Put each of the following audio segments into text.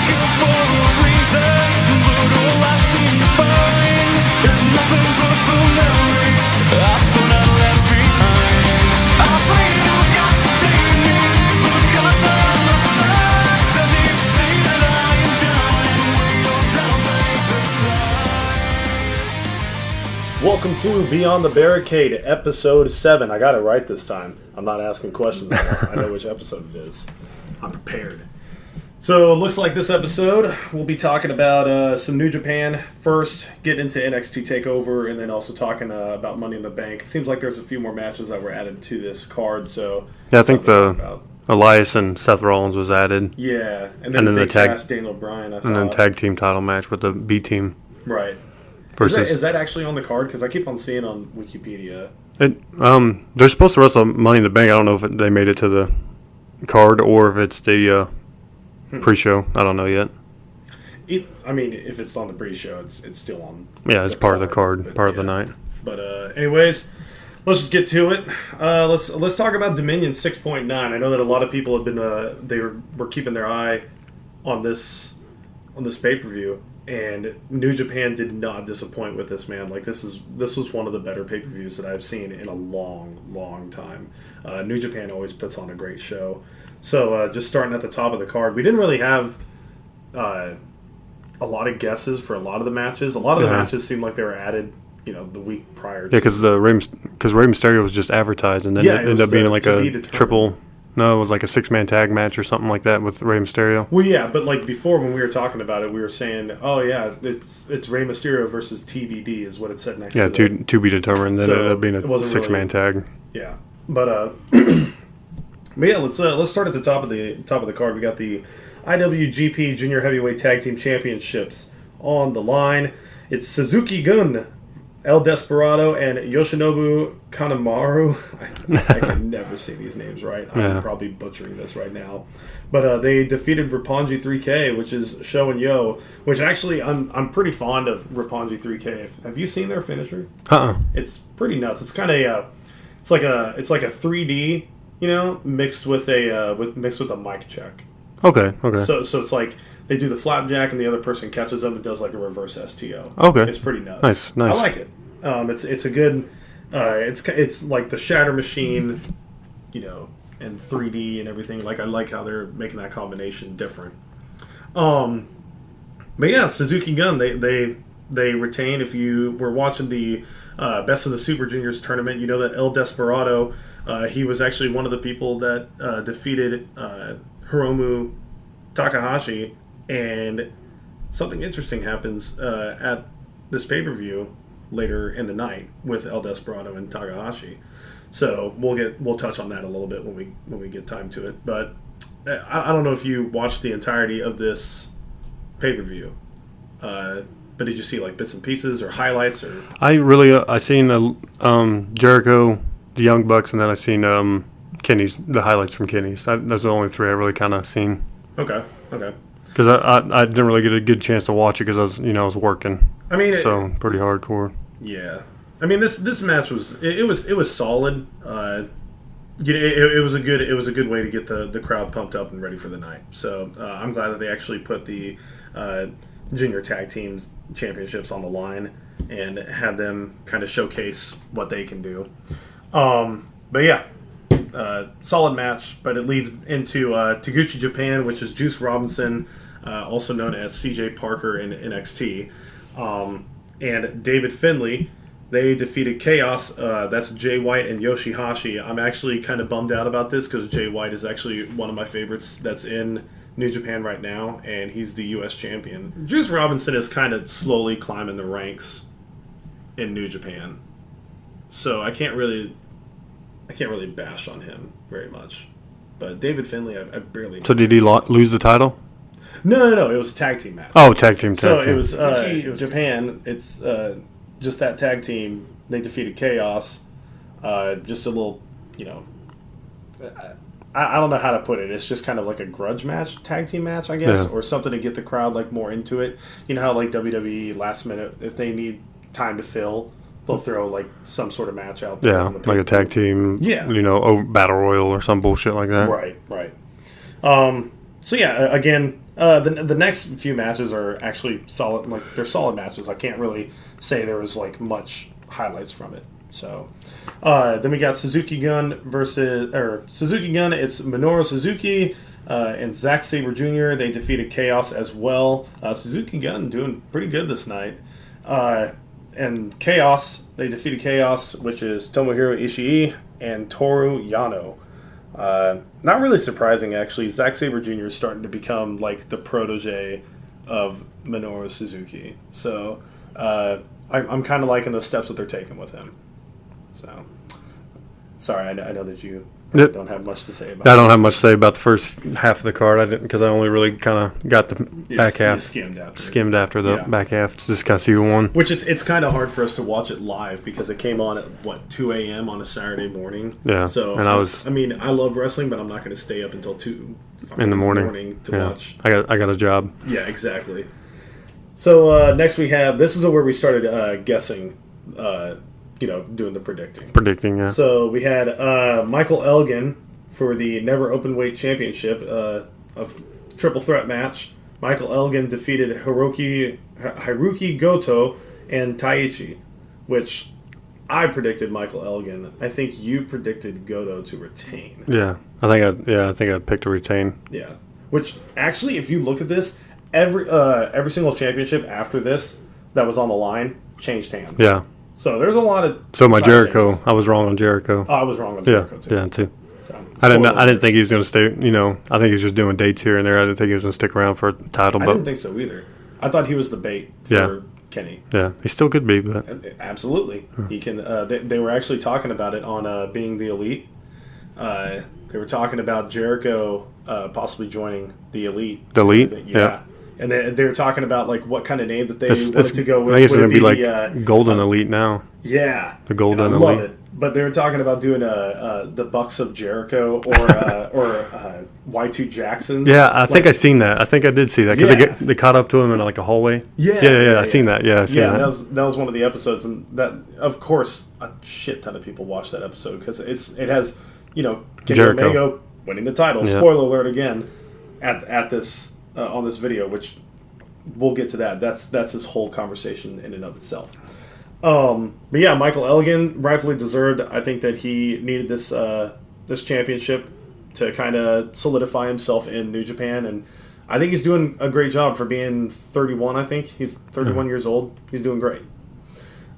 looking for a reason, but all I seem to find is nothing but the memories I thought I left behind. I pray you got to save me, because I'm upset. Does it see that I am drowning? We don't drown things. Welcome to Beyond the Barricade, episode 7. I got it right this time. I'm not asking questions anymore. I know which episode it is. I'm prepared. So it looks like this episode we'll be talking about some New Japan first, getting into NXT Takeover, and then also talking about Money in the Bank. It seems like there's a few more matches that were added to this card. So yeah, I think the Elias and Seth Rollins was added. Yeah, and then the tag Daniel Bryan. And then tag team title match with the B team. Right. Versus, is that actually on the card? Because I keep on seeing on Wikipedia. They're supposed to wrestle Money in the Bank. I don't know if they made it to the card or if it's the pre-show. I don't know yet. I mean, if it's on the pre-show, it's still on. Yeah, it's part of the card, part of the night. But anyways, let's just get to it. Let's talk about Dominion 6.9. I know that a lot of people have been were keeping their eye on this pay-per-view. And New Japan did not disappoint with this, man. Like this was one of the better pay-per-views that I've seen in a long, long time. New Japan always puts on a great show. So just starting at the top of the card, we didn't really have a lot of guesses for a lot of the matches. A lot of the matches seemed like they were added, the week prior. Yeah, because Rey Mysterio was just advertised, and then it ended up being like a triple. No, it was like a 6-man tag match or something like that with Rey Mysterio. Well, yeah, but like before when we were talking about it, we were saying, oh yeah, it's Rey Mysterio versus TBD is what it said next to it. Yeah, to be determined. Then it ended up being a 6-man tag. Yeah, but yeah, let's start at the top of the card. We got the IWGP Junior Heavyweight Tag Team Championships on the line. It's Suzuki Gun, El Desperado, and Yoshinobu Kanemaru. I can never say these names right. I'm probably butchering this right now. But they defeated Roppongi 3K, which is Sho and Yo, which actually I'm pretty fond of Roppongi 3K. Have you seen their finisher? It's pretty nuts. It's kind of it's like a 3D, mixed with a mic check. Okay. So it's like they do the flapjack and the other person catches them and does like a reverse STO. Okay. It's pretty nuts. Nice. I like it. It's a good. It's like the Shatter Machine, and 3D and everything. Like I like how they're making that combination different. But yeah, Suzuki Gun they retain. If you were watching the Best of the Super Juniors tournament, you know that El Desperado. He was actually one of the people that defeated Hiromu Takahashi, and something interesting happens at this pay-per-view later in the night with El Desperado and Takahashi. So we'll touch on that a little bit when we get time to it. But I don't know if you watched the entirety of this pay-per-view, but did you see like bits and pieces or highlights? Or I seen Jericho, the Young Bucks, and then I seen Kenny's, the highlights from Kenny's. That's the only 3 I really kind of seen. Okay. Because I didn't really get a good chance to watch it because I was working. I mean, pretty hardcore. Yeah, I mean this match was solid. It was a good way to get the crowd pumped up and ready for the night. So I'm glad that they actually put the junior tag team championships on the line and had them kind of showcase what they can do. But yeah. Solid match, but it leads into Taguchi Japan, which is Juice Robinson, also known as CJ Parker in NXT, and David Finlay. They defeated Chaos. That's Jay White and Yoshihashi. I'm actually kind of bummed out about this because Jay White is actually one of my favorites that's in New Japan right now, and he's the U.S. champion. Juice Robinson is kind of slowly climbing the ranks in New Japan, so I can't really bash on him very much. But David Finlay, I barely... So did he lose the title? No. It was a tag team match. Oh, tag team. So it was Japan. It's just that tag team. They defeated Chaos. Just a little, I don't know how to put it. It's just kind of like a grudge match, tag team match, I guess, or something to get the crowd like more into it. You know how like WWE last minute, if they need time to fill, they'll throw like some sort of match out there. Yeah, like a tag team. Yeah, battle royal or some bullshit like that. Right. So yeah, again, The next few matches are actually solid. Like they're solid matches. I can't really say there was like much highlights from it. So then we got Suzuki Gun versus Suzuki Gun. It's Minoru Suzuki and Zack Sabre Jr. They defeated Chaos as well. Suzuki Gun doing pretty good this night. And Chaos, they defeated Chaos, which is Tomohiro Ishii and Toru Yano. Not really surprising, actually. Zack Sabre Jr. is starting to become like the protege of Minoru Suzuki. So I'm kind of liking the steps that they're taking with him. So, sorry, I know that you don't have much to say about I don't have much to say about the first half of the card. I didn't, because I only really kind of got the back half. Skimmed after the back half to just kind of see who won. Which it's kind of hard for us to watch it live because it came on at 2 a.m. on a Saturday morning. Yeah. So and I love wrestling, but I'm not going to stay up until 2 in the morning to watch. I got a job. Yeah, exactly. So next we have, this is where we started guessing. Doing the predicting. Yeah. So we had Michael Elgin for the Never Openweight Championship of triple threat match. Michael Elgin defeated Haruki Goto and Taichi, which I predicted Michael Elgin. I think you predicted Goto to retain. Yeah, I think I picked to retain. Yeah, which actually, if you look at this, every single championship after this that was on the line changed hands. Yeah. So there's a lot of. So my Jericho, I was wrong on Jericho. Oh, I was wrong on Jericho too. Yeah, too. So, I didn't think he was going to stay. I think he's just doing dates here and there. I didn't think he was going to stick around for a title. I didn't think so either. I thought he was the bait for Kenny. Yeah, he still could be, but absolutely, he can. They were actually talking about it on Being the Elite. They were talking about Jericho possibly joining the Elite. The Elite, yeah. And they were talking about like what kind of name that they wanted to go with. I guess it's going to be like Golden Elite now. Yeah, the Golden Elite. Love it. But they were talking about doing the Bucks of Jericho or Y2 Jackson. Yeah, I think I seen that. I think I did see that because they caught up to him in like a hallway. Yeah. I seen that. Yeah, I seen that. That was one of the episodes, and that of course a shit ton of people watched that episode because it has Kenny Jericho Omega winning the title. Yeah. Spoiler alert again at this. On this video, which we'll get to that. That's his whole conversation in and of itself. But yeah, Michael Elgin rightfully deserved. I think that he needed this championship to kind of solidify himself in New Japan, and I think he's doing a great job for being 31. I think he's 31 years old. He's doing great.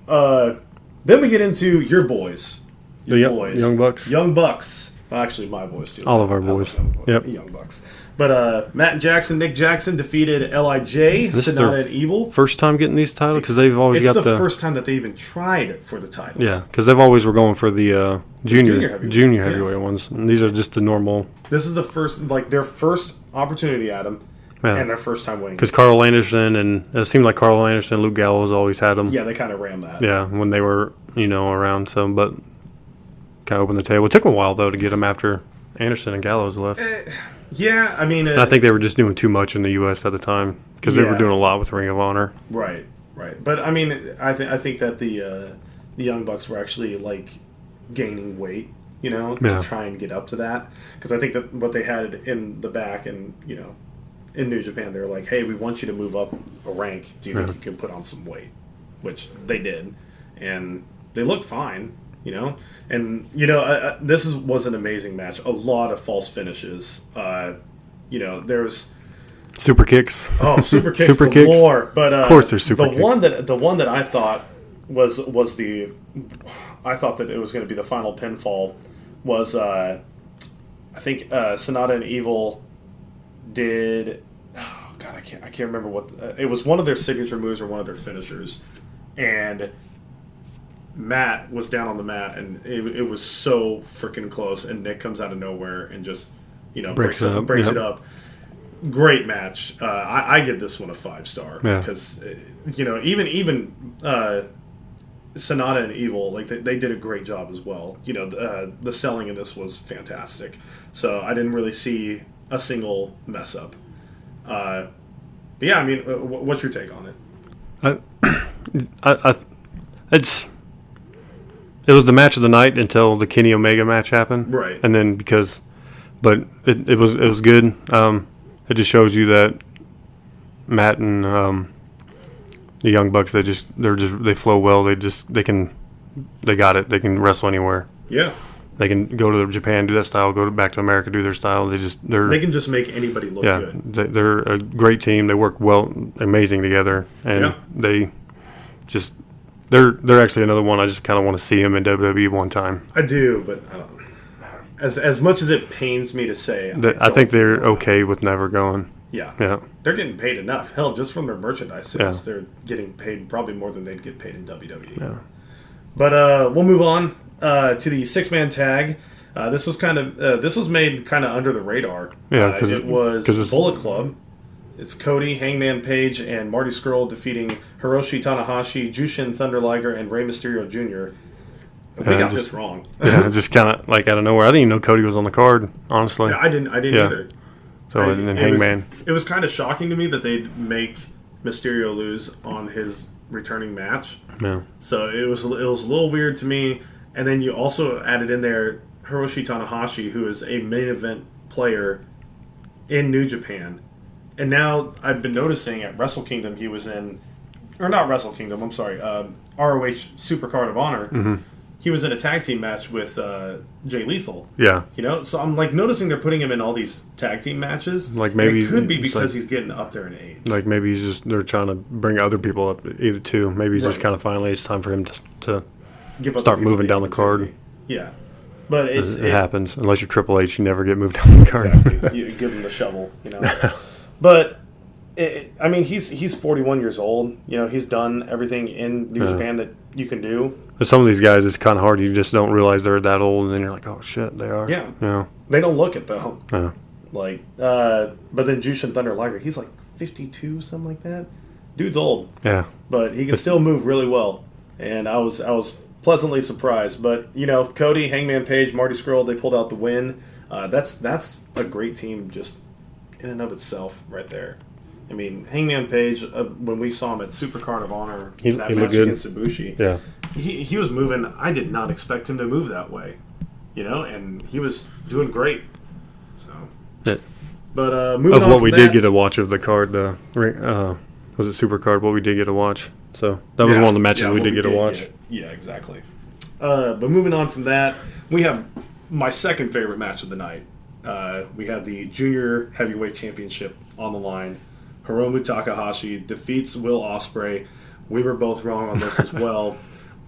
Then we get into your boys, Young Bucks. Young Bucks. Well, actually, my boys too. All of our boys. Young Bucks. But Matt Jackson, Nick Jackson defeated LIJ, Sonata and Evil. First time getting these titles because they've always got the first time that they even tried for the titles. Yeah, because they've always were going for the junior heavyweight ones. And these are just the normal. This is the first, like their first opportunity at them, and their first time winning. Because Carl Anderson and it seemed like Carl Anderson and Luke Gallows always had them. Yeah, they kind of ran that. Yeah, when they were around. So, but kind of opened the table. It took a while though to get them after Anderson and Gallows left. Yeah, I mean... I think they were just doing too much in the U.S. at the time because they were doing a lot with Ring of Honor. Right. But, I mean, I think that the Young Bucks were actually, like, gaining weight, to try and get up to that. Because I think that what they had in the back and, in New Japan, they were like, hey, we want you to move up a rank. Do you think you can put on some weight? Which they did. And they looked fine, And, this was an amazing match. A lot of false finishes. There's... Super kicks. Oh, super kicks galore. But, of course there's super kicks. The one that I thought was I thought that it was going to be the final pinfall was, I think, Sonata and Evil did... Oh, God, I can't remember what... it was one of their signature moves or one of their finishers. And... Matt was down on the mat, and it was so freaking close. And Nick comes out of nowhere and just, breaks it up. Great match. I give this one a 5-star because, even Sonata and Evil, like they did a great job as well. The selling in this was fantastic. So I didn't really see a single mess up. But yeah, I mean, what's your take on it? It was the match of the night until the Kenny Omega match happened, right? And then but it was good. it just shows you that Matt and the Young Bucks, they flow well. They got it. They can wrestle anywhere. Yeah. They can go to Japan, do that style, back to America, do their style. They can just make anybody look good. They're a great team. They work amazing together, and they're actually another one. I just kind of want to see them in WWE one time. I do, but as much as it pains me to say, I think they're okay with never going. Yeah, they're getting paid enough. Hell, just from their merchandise sales, they're getting paid probably more than they'd get paid in WWE. Yeah. But we'll move on to the 6-man tag. This was made kind of under the radar. Yeah, it was Bullet Club. It's Cody, Hangman Page, and Marty Scurll defeating Hiroshi Tanahashi, Jushin Thunder Liger, and Rey Mysterio Jr. We got this wrong. Just kind of like out of nowhere. I didn't even know Cody was on the card, honestly. Yeah, I didn't either. So and then Hangman. It was kind of shocking to me that they'd make Mysterio lose on his returning match. Yeah. So it was a little weird to me. And then you also added in there Hiroshi Tanahashi, who is a main event player in New Japan. And now I've been noticing at Wrestle Kingdom he was in, or not Wrestle Kingdom, I'm sorry, ROH Supercard of Honor. Mm-hmm. He was in a tag team match with Jay Lethal. Yeah. So I'm like noticing they're putting him in all these tag team matches. Like maybe it could be because he's getting up there in age. Like maybe they're trying to bring other people up either too. Maybe he's just kind of finally it's time for him to start moving down the card. Yeah. But it happens. Unless you're Triple H, you never get moved down the card. Exactly. You give him the shovel, But he's 41 years old. He's done everything in New Japan that you can do. But some of these guys, it's kind of hard. You just don't realize they're that old, and then you're like, oh shit, they are. Yeah. They don't look it though. Yeah. But then Jushin Thunder Liger, he's like 52, something like that. Dude's old. Yeah. But he can still move really well, and I was pleasantly surprised. But Cody, Hangman Page, Marty Scurll, they pulled out the win. That's a great team just in and of itself right there. I mean, Hangman Page, when we saw him at Supercard of Honor, that match against Ibushi, he was moving. I did not expect him to move that way, and he was doing great. So, but moving on of what we did get to watch of the card, was it Supercard? What we did get to watch. So that was one of the matches we did get to watch. Yeah, exactly. But moving on from that, we have my second favorite match of the night. We had the Junior Heavyweight Championship on the line. Hiromu Takahashi defeats Will Ospreay. We were both wrong on this as well.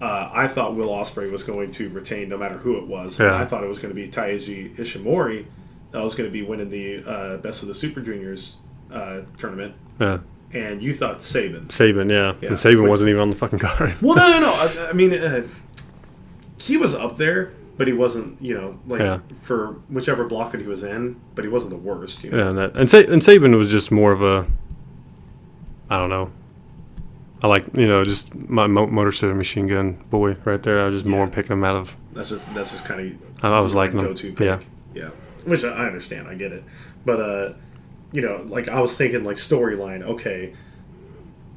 I thought Will Ospreay was going to retain no matter who it was. Yeah. I thought it was going to be Taiji Ishimori that was going to be winning the Best of the Super Juniors tournament. Yeah. And you thought Saban. Yeah. And Saban wasn't even on the fucking card. Well, no. I mean, he was up there, but he wasn't, for whichever block that he was in, but he wasn't the worst. Yeah, and Saban was just more of a, I don't know. I like, just my Motor City Machine Gun boy right there. I was just more picking him out of. That's just kind of. I was liking him. Go-to pick. Yeah. Which I understand. I get it. But, I was thinking, storyline, okay,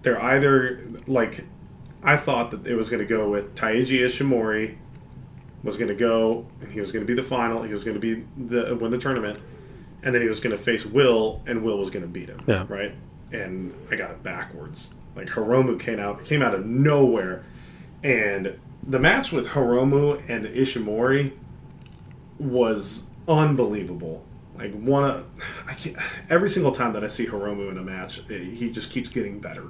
they're either, I thought that it was going to go with Taiji Ishimori was going to go, and he was going to be the final, he was going to win the tournament, and then he was going to face Will, and Will was going to beat him, right? And I got it backwards. Hiromu came out of nowhere, and the match with Hiromu and Ishimori was unbelievable. Every single time that I see Hiromu in a match, he just keeps getting better.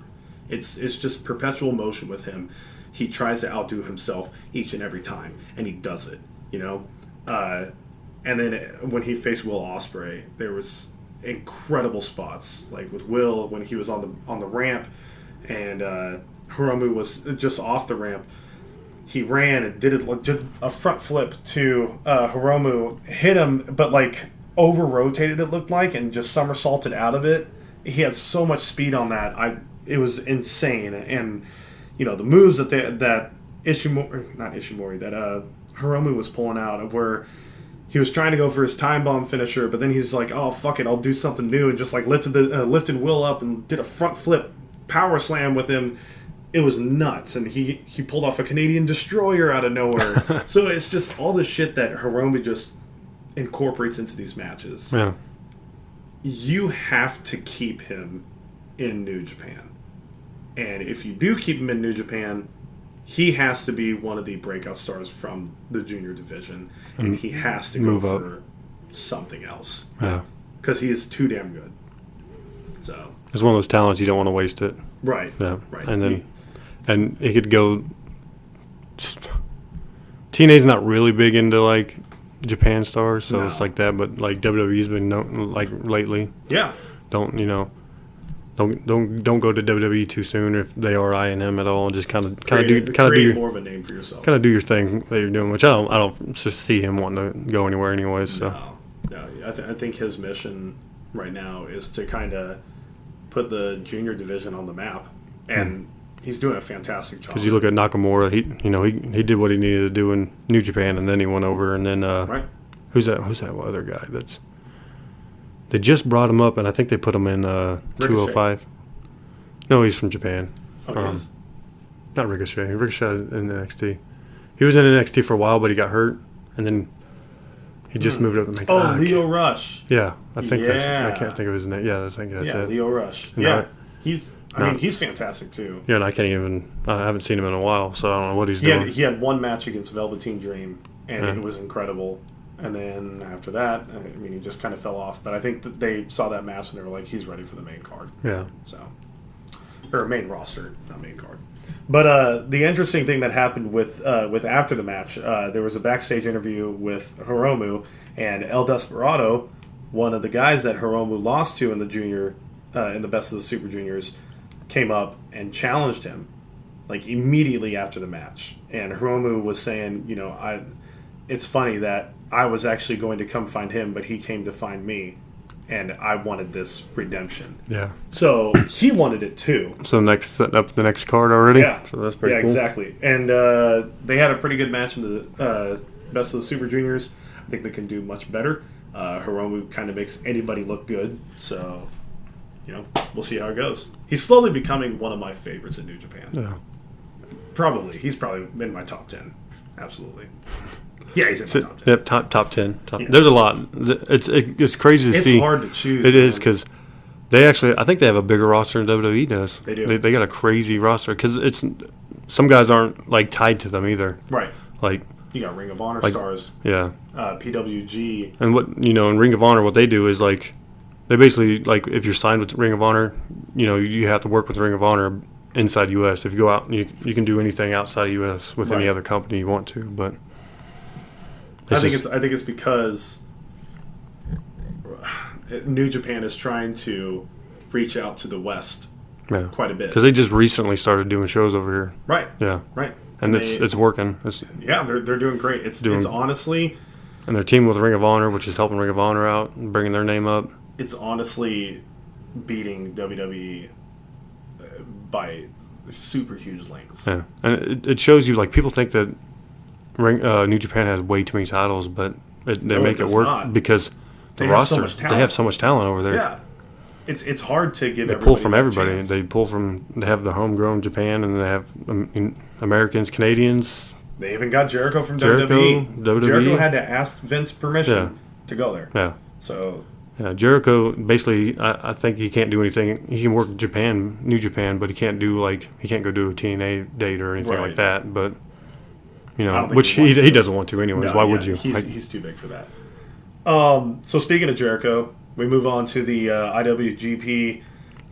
It's just perpetual motion with him. He tries to outdo himself each and every time, and he does it. And then when he faced Will Ospreay, there was incredible spots, like with Will when he was on the ramp, and Hiromu was just off the ramp. He ran and did just a front flip to Hiromu, hit him, but over rotated, it looked like, and just somersaulted out of it. He had so much speed on that. It was insane. And the moves that Hiromu was pulling out, of where he was trying to go for his time bomb finisher, but then he's like, oh fuck it, I'll do something new, and just lifted Will up and did a front flip power slam with him. It was nuts, and he pulled off a Canadian destroyer out of nowhere. So it's just all the shit that Hiromu just incorporates into these matches. Yeah. you have to keep him in New Japan. And if you do keep him in New Japan, he has to be one of the breakout stars from the junior division, and he has to go for something else. Yeah. Because he is too damn good. So it's one of those talents you don't want to waste it. Right. Yeah. Right. And then and it could go. TNA's not really big into like Japan stars, so it's like that. But like WWE's been like lately. Yeah. Don't go to WWE too soon if they are eyeing him at all. Just kind of do more of a name for yourself. Kind of do your thing that you're doing, which I don't just see him wanting to go anywhere anyways. So no. I think his mission right now is to kind of put the junior division on the map, and he's doing a fantastic job. Because you look at Nakamura, he did what he needed to do in New Japan, and then he went over, and then right. Who's that other guy that's? They just brought him up, and I think they put him in 205. No, he's from Japan. Oh, not Ricochet. Ricochet in NXT. He was in NXT for a while, but he got hurt, and then he just moved up to make. Leo Rush. Yeah, I think that's. I can't think of his name. Yeah, I think that's it. Leo Rush. And yeah, he's fantastic too. Yeah, and I haven't seen him in a while, so I don't know what he's doing. He had one match against Velveteen Dream, and it was incredible. And then after that, he just kind of fell off. But I think that they saw that match and they were like, he's ready for the main card. Yeah. Or main roster, not main card. But the interesting thing that happened with after the match, there was a backstage interview with Hiromu, and El Desperado, one of the guys that Hiromu lost to in the junior, in the Best of the Super Juniors, came up and challenged him, like immediately after the match. And Hiromu was saying, it's funny that I was actually going to come find him, but he came to find me, and I wanted this redemption. Yeah. So he wanted it too. So setting up the next card already? Yeah. So that's pretty cool. Yeah, exactly. And they had a pretty good match in the Best of the Super Juniors. I think they can do much better. Hiromu kind of makes anybody look good, so we'll see how it goes. He's slowly becoming one of my favorites in New Japan. Yeah. He's probably in my top 10. Absolutely. Yeah, he's in my top 10. Yep, top 10. Yeah. There's a lot. It's crazy to see. It's hard to choose. It is because they actually, I think they have a bigger roster than WWE does. They do. They got a crazy roster because some guys aren't like tied to them either. Right. Like you got Ring of Honor stars. Yeah. PWG. And what in Ring of Honor, what they do is like they basically like if you're signed with Ring of Honor, you have to work with Ring of Honor inside U.S. If you go out, you can do anything outside of U.S. with any other company you want to, but. I think it's because New Japan is trying to reach out to the West quite a bit because they just recently started doing shows over here. Right. Yeah. Right. And it's working. They're doing great. It's honestly, and they're teaming with Ring of Honor, which is helping Ring of Honor out and bringing their name up. It's honestly beating WWE by super huge lengths. Yeah, and it shows you like people think that. New Japan has way too many titles, but they make it work because the roster they have so much talent over there. Yeah, it's hard to give. They pull from everybody. They have the homegrown Japan, and they have Americans, Canadians. They even got Jericho from WWE. Jericho had to ask Vince permission to go there. Yeah. So. Yeah, Jericho basically. I think he can't do anything. He can work New Japan, but he can't go do a TNA date or anything like that. But. Which he doesn't want to anyways. Why would you? He's too big for that. So speaking of Jericho, we move on to the IWGP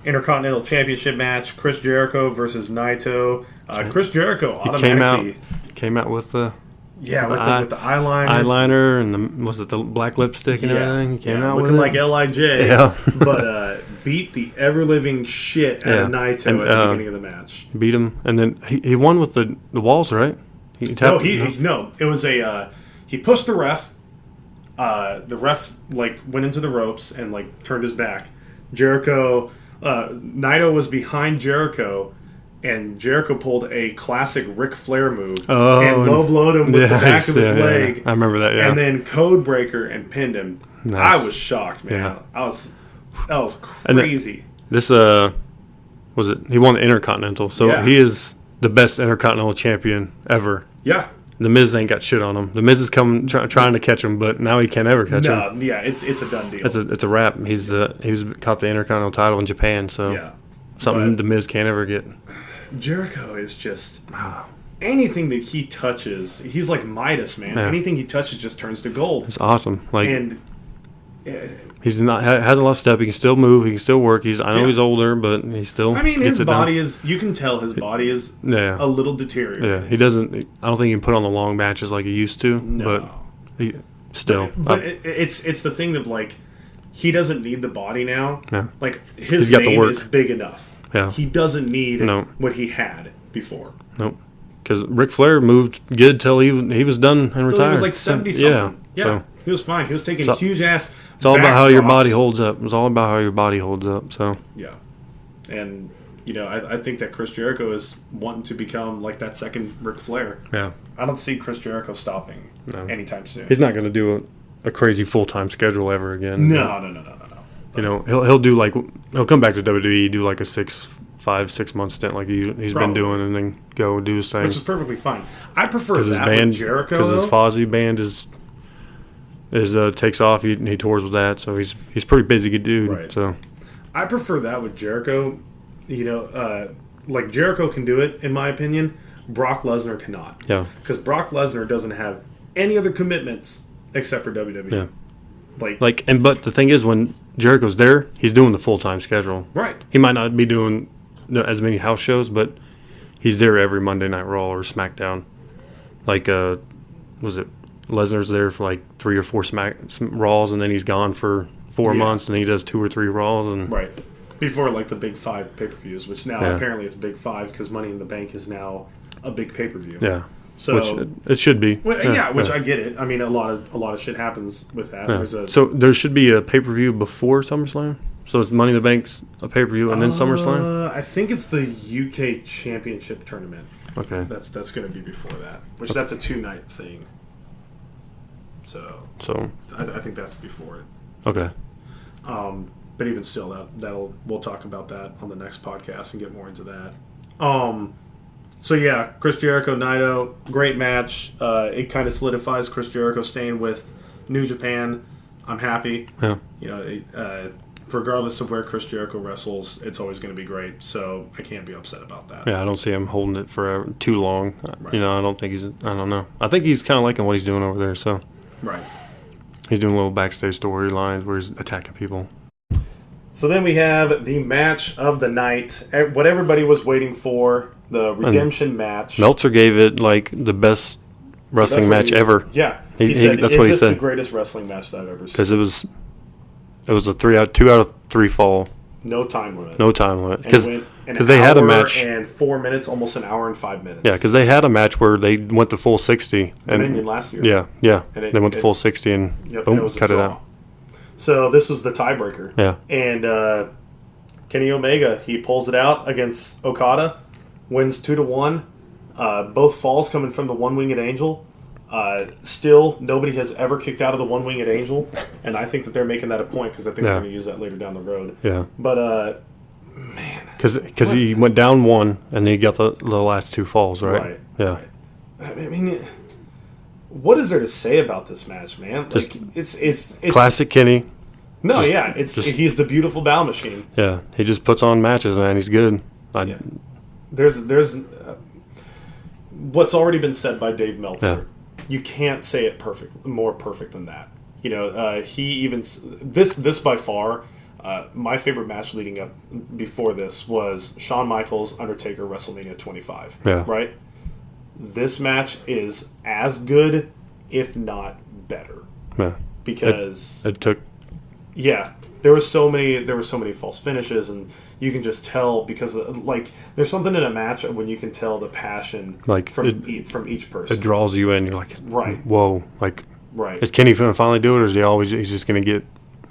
Intercontinental Championship match. Chris Jericho versus Naito. Chris Jericho automatically came out with the with the eyeliner and was it the black lipstick and everything? He came out looking with like LIJ. Yeah, but beat the ever living shit out of Naito at the beginning of the match. Beat him, and then he won with the walls, right? It was he pushed the ref. The ref went into the ropes and turned his back. Naito was behind Jericho, and Jericho pulled a classic Ric Flair move and low blowed him with the back of his leg. I remember that. Yeah, and then code breaker and pinned him. Nice. I was shocked, man. Yeah. That was crazy. This was it? He won the Intercontinental, so he is the best Intercontinental champion ever. Yeah. The Miz ain't got shit on him. The Miz is coming trying to catch him, but now he can't ever catch him. No, yeah, it's a done deal. It's a wrap. He was caught the Intercontinental title in Japan, so Yeah. something the Miz can't ever get. Jericho is just anything that he touches. He's like Midas, man. Yeah. Anything he touches just turns to gold. It's awesome. Like, And he's not has a lot of step. He can still move. He can still work. I know he's older, but he still. I mean, gets his it body done. is. You can tell his body is Yeah. a little deteriorated. Yeah, he doesn't. I don't think he can put on the long matches like he used to. No. But he still. But it's the thing that like he doesn't need the body now. Yeah. Like his He's got the name work. is big enough. Yeah. He doesn't need No. what he had before. Nope. Because Ric Flair moved good till he was done and So retired. he was like 70 something. Yeah. Yeah. So He was fine. He was taking So- huge ass. it's all about how your backdrops. body holds up. It's all about how your body holds up. So Yeah. And, I think that Chris Jericho is wanting to become like that second Ric Flair. yeah, I don't see Chris Jericho stopping No. anytime soon. he's not going to do a crazy full time schedule ever again. No. He'll come back to WWE, do like a 5-6 month stint like he's been Probably. doing, and then go do his thing. Which is perfectly fine. I prefer Because his that band, with Jericho, because his though. Fozzy band is takes off. He tours with that, so he's pretty busy dude. Right. So I prefer that with Jericho. Like Jericho can do it, in my opinion. Brock Lesnar cannot. yeah, Because Brock Lesnar doesn't have any other commitments except for WWE. yeah. Like But the thing is, when Jericho's there, he's doing the full time schedule. right. He might not be doing as many house shows, but he's there every Monday Night Raw or SmackDown. Like, was it Lesnar's there for like 3 or 4 Raws, and then he's gone for 4 Yeah. months, and he does 2 or 3 Raws, and Right. Before like the Big 5 pay-per-views, which now Yeah. apparently it's Big 5 because Money in the Bank is now a big pay-per-view. yeah, So which it should be. which I get it. I mean, a lot of shit happens with that. Yeah. There's So there should be a pay per view before SummerSlam. So it's Money in the Bank's a pay per view and then SummerSlam. I think it's the UK Championship tournament. Okay. That's going to be before that, which that's a 2-night thing. So So I think that's before it. okay. But even still, we'll talk about that on the next podcast and get more into that. So yeah, Chris Jericho, Naito, great match. It kind of solidifies Chris Jericho staying with New Japan. I'm happy. Yeah. Regardless of where Chris Jericho wrestles, it's always going to be great. So I can't be upset about that. Yeah, I don't see him holding it for too long. Right. I don't think I don't know. I think he's kind of liking what he's doing over there. So Right. he's doing little backstage storylines where he's attacking people. So then we have the match of the night. What everybody was waiting for, the redemption match. Meltzer gave it like the best wrestling match ever. Yeah. He- said, that's is what he this said. the greatest wrestling match that I've ever seen? Because it was a 2 out of 3 fall, No time limit. no time limit. And Because it went an they had a hour match. and 4 minutes, almost an hour and 5 minutes. Yeah, because they had a match where they went the full 60. Dominion And last year. yeah, And they went the full 60 and Yep, boom, and it was a cut it draw. out. So this was the tiebreaker. Yeah, And Kenny Omega, he pulls it out against Okada, wins 2-1. Both falls coming from the one-winged angel. Still, nobody has ever kicked out of the one-winged angel, and I think that they're making that a point because I think Yeah. they're going to use that later down the road. yeah. But Because he went down 1 and then he got the last 2 falls, right? Right. Yeah. Right. I mean, what is there to say about this match, man? Just Like, it's Classic Kenny. no, just- yeah, he's the beautiful bow machine. Yeah, he just puts on matches, man. He's good. Yeah. There's what's already been said by Dave Meltzer. You can't say it more perfect than that. He even this by far my favorite match leading up before this was Shawn Michaels Undertaker WrestleMania 25. Yeah. Right. This match is as good, if not better, Yeah. because It took. yeah, there were so many false finishes, and you can just tell because like there's something in a match when you can tell the passion Like, from each person. It draws you in. You're like, Right. whoa. Like, Right. is Kenny going to finally do it, or is he's just going to get,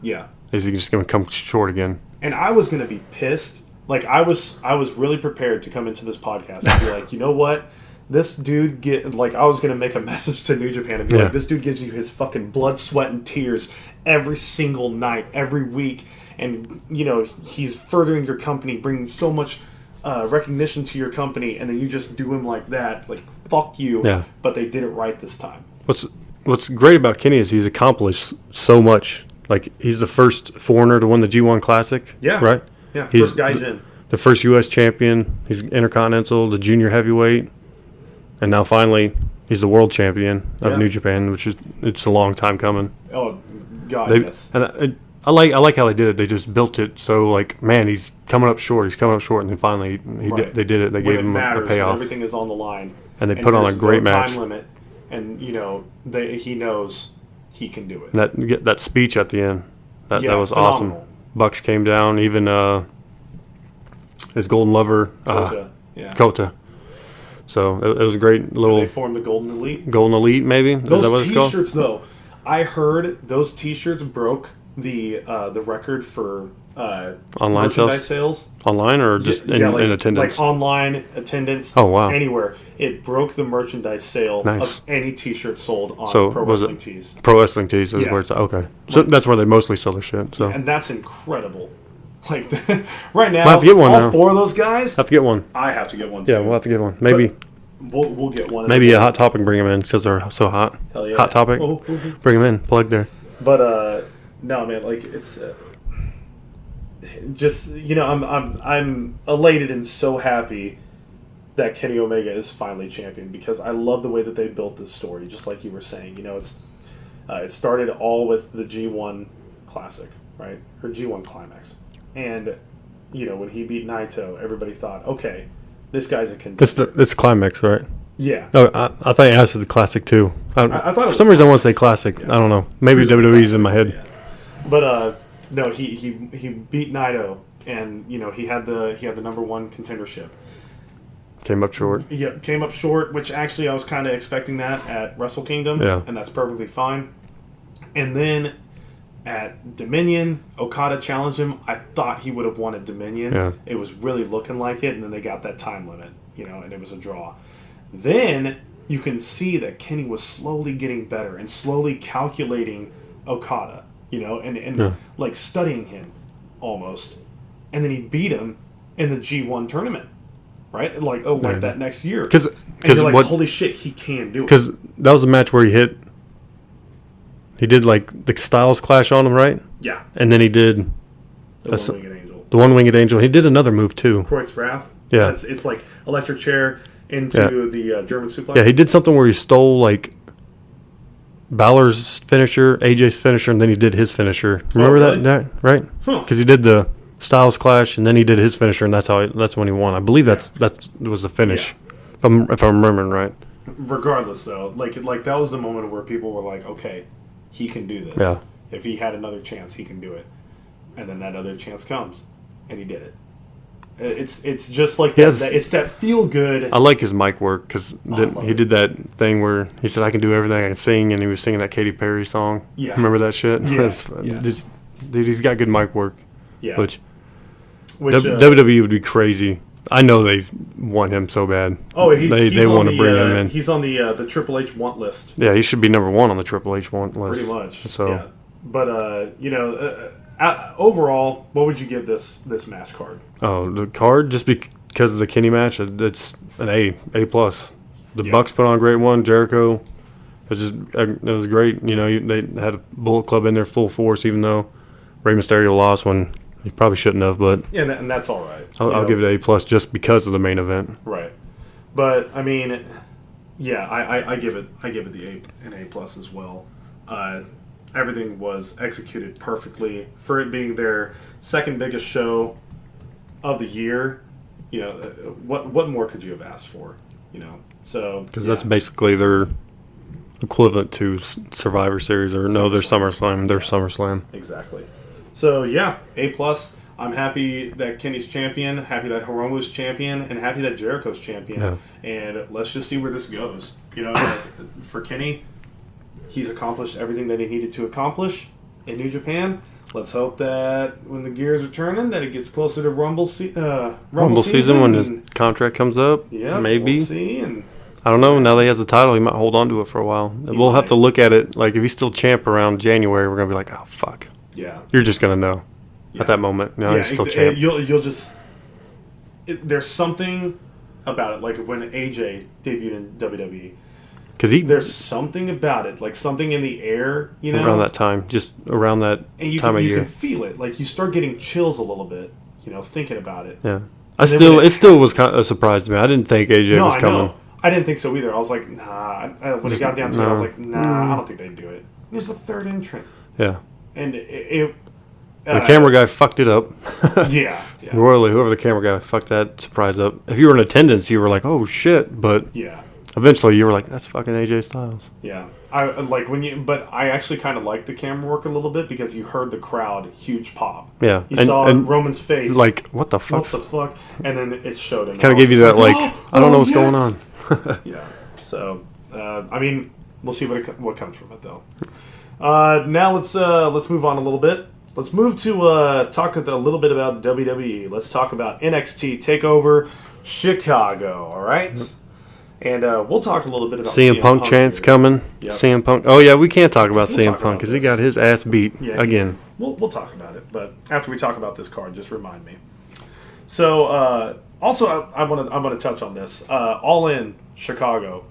Yeah. is he just going to come short again? And I was going to be pissed. Like I was really prepared to come into this podcast and be like, you know what? This dude I was going to make a message to New Japan and be like, this dude gives you his fucking blood, sweat, and tears every single night, every week. And, he's furthering your company, bringing so much recognition to your company, and then you just do him like that. Like, fuck you. Yeah. But they did it right this time. What's great about Kenny is he's accomplished so much. Like, he's the first foreigner to win the G1 Classic. Yeah. Right? Yeah, He's first Gaijin. the first U.S. champion. He's Intercontinental, the junior heavyweight. And now finally, he's the world champion of New Japan, which it's a long time coming. Oh, God, yes. And I like how they did it. They just built it so, like, man, he's coming up short. And then finally they did it. They gave him a payoff. Everything is on the line. And they put on a great match. Time limit, and, he knows he can do it. And that speech at the end, that was phenomenal. awesome. Bucks came down, even his golden lover, Kota. So it was a great little. They formed the Golden Elite. Golden Elite, maybe? Is that what it's called? T-shirts, though, I heard those T-shirts broke the record for online merchandise sales. Online or just in attendance? Like online attendance. Oh, wow. Anywhere. It broke the merchandise sale of any T-shirt sold on Pro Wrestling Tees. Pro Wrestling Tees is where it's okay. So that's where they mostly sell their shit. So. And that's incredible. Like, right now, we'll have to get one all now. 4 of those guys. Have to get one. I have to get one too. Yeah, we'll have to get one. Maybe we'll get one. Maybe a Hot Topic bring them in because they're so hot. Hell yeah. Hot Topic, bring them in. Plug there. But no, man, like it's just I'm elated and so happy that Kenny Omega is finally champion because I love the way that they built this story. Just like you were saying, it started all with the G1 Classic, right, or G1 Climax. And, when he beat Naito, everybody thought, okay, this guy's a contender. It's Climax, right? Yeah. Oh, I thought you asked the Classic, too. I thought for some reason I want to say Classic. Yeah. I don't know. Maybe WWE's in my head. Yeah. But, no, he beat Naito, and, he had the number 1 contendership. Came up short. Yeah, came up short, which actually I was kind of expecting that at Wrestle Kingdom. Yeah. And that's perfectly fine. And then at Dominion, Okada challenged him. I thought he would have won at Dominion. Yeah. It was really looking like it, and then they got that time limit, and it was a draw. Then you can see that Kenny was slowly getting better and slowly calculating Okada, and like studying him almost. And then he beat him in the G1 tournament, right? Like that next year. Because you're like, holy shit, he can do it. Because that was the match where he did like the Styles Clash on him, right? Yeah. And then he did the One-Winged Angel. The One-Winged Angel. He did another move too. Kreutz Wrath. Yeah. It's like electric chair into the German suplex. Yeah, he did something where he stole like Balor's finisher, AJ's finisher, and then he did his finisher. Remember that, right? Because he did the Styles Clash, and then he did his finisher, and that's when he won. I believe that was the finish, if I'm remembering right. Regardless, though, like that was the moment where people were like, okay, he can do this. Yeah. If he had another chance, he can do it. And then that other chance comes, and he did it. It's just like that. It's that feel good. I like his mic work because he did that thing where he said, "I can do everything. I can sing," and he was singing that Katy Perry song. Yeah. Remember that shit? Yeah. Dude, he's got good mic work. Yeah. Which WWE would be crazy. I know they want him so bad. Oh, they want to bring him in. He's on the Triple H want list. Yeah, he should be number 1 on the Triple H want list. Pretty much. So, yeah. But overall, what would you give this match card? Oh, the card just because of the Kenny match, it's an A plus. The Bucks put on a great one. Jericho, it was great. They had a Bullet Club in there full force, even though Rey Mysterio lost when he probably shouldn't have. But and that's all right. I'll give it A plus just because of the main event. Right, but I mean, yeah, I give it an A plus as well. Everything was executed perfectly for it being their second biggest show of the year. What more could you have asked for? So because that's basically their equivalent to Survivor Series or their SummerSlam. Their SummerSlam. Exactly. So yeah, A plus. I'm happy that Kenny's champion, happy that Hiromu's champion, and happy that Jericho's champion. Yeah. And let's just see where this goes. For Kenny, he's accomplished everything that he needed to accomplish in New Japan. Let's hope that when the gears are turning, that it gets closer to Rumble season when his contract comes up. Yeah, maybe. We'll see. And I don't know. Now that he has the title, he might hold on to it for a while. We'll have to look at it. Like if he's still champ around January, we're gonna be like, oh fuck. Yeah. You're just gonna know at that moment. He's still champ. You'll just there's something about it, like when AJ debuted in WWE. Because There's something about it, like something in the air, you know? around that time, just around that And you time can, of you year. can feel it. Like, you start getting chills a little bit, you know, thinking about it. Yeah. And then when It still was kind of a surprise to me. I didn't think AJ No, was I coming. know. I didn't think so either. I was like, nah. When it got down to it, I was like, nah, I don't think they'd do it. It was the third entrant. Yeah. And The camera guy fucked it up. Yeah. Royally, whoever the camera guy fucked that surprise up. If you were in attendance, you were like, oh shit. But Yeah. eventually you were like, that's fucking AJ Styles. Yeah. But I actually kind of liked the camera work a little bit because you heard the crowd huge pop. Yeah. You saw Roman's face. Like, what the fuck? What the fuck? And then it showed him. Kind of gave you that, like, I don't know what's going on. Yeah. So, I mean, we'll see what comes from it, though. Now let's move on a little bit. Let's move to talk a little bit about WWE. Let's talk about NXT Takeover Chicago. All right. And we'll talk a little bit about CM Punk chance here. coming. Yep. CM Punk. Oh, yeah, we can't talk about We'll CM talk Punk about because he this. got his ass beat Yeah, again. We'll talk about it, but after we talk about this card, just remind me. So, also, I want to touch on this. All In Chicago.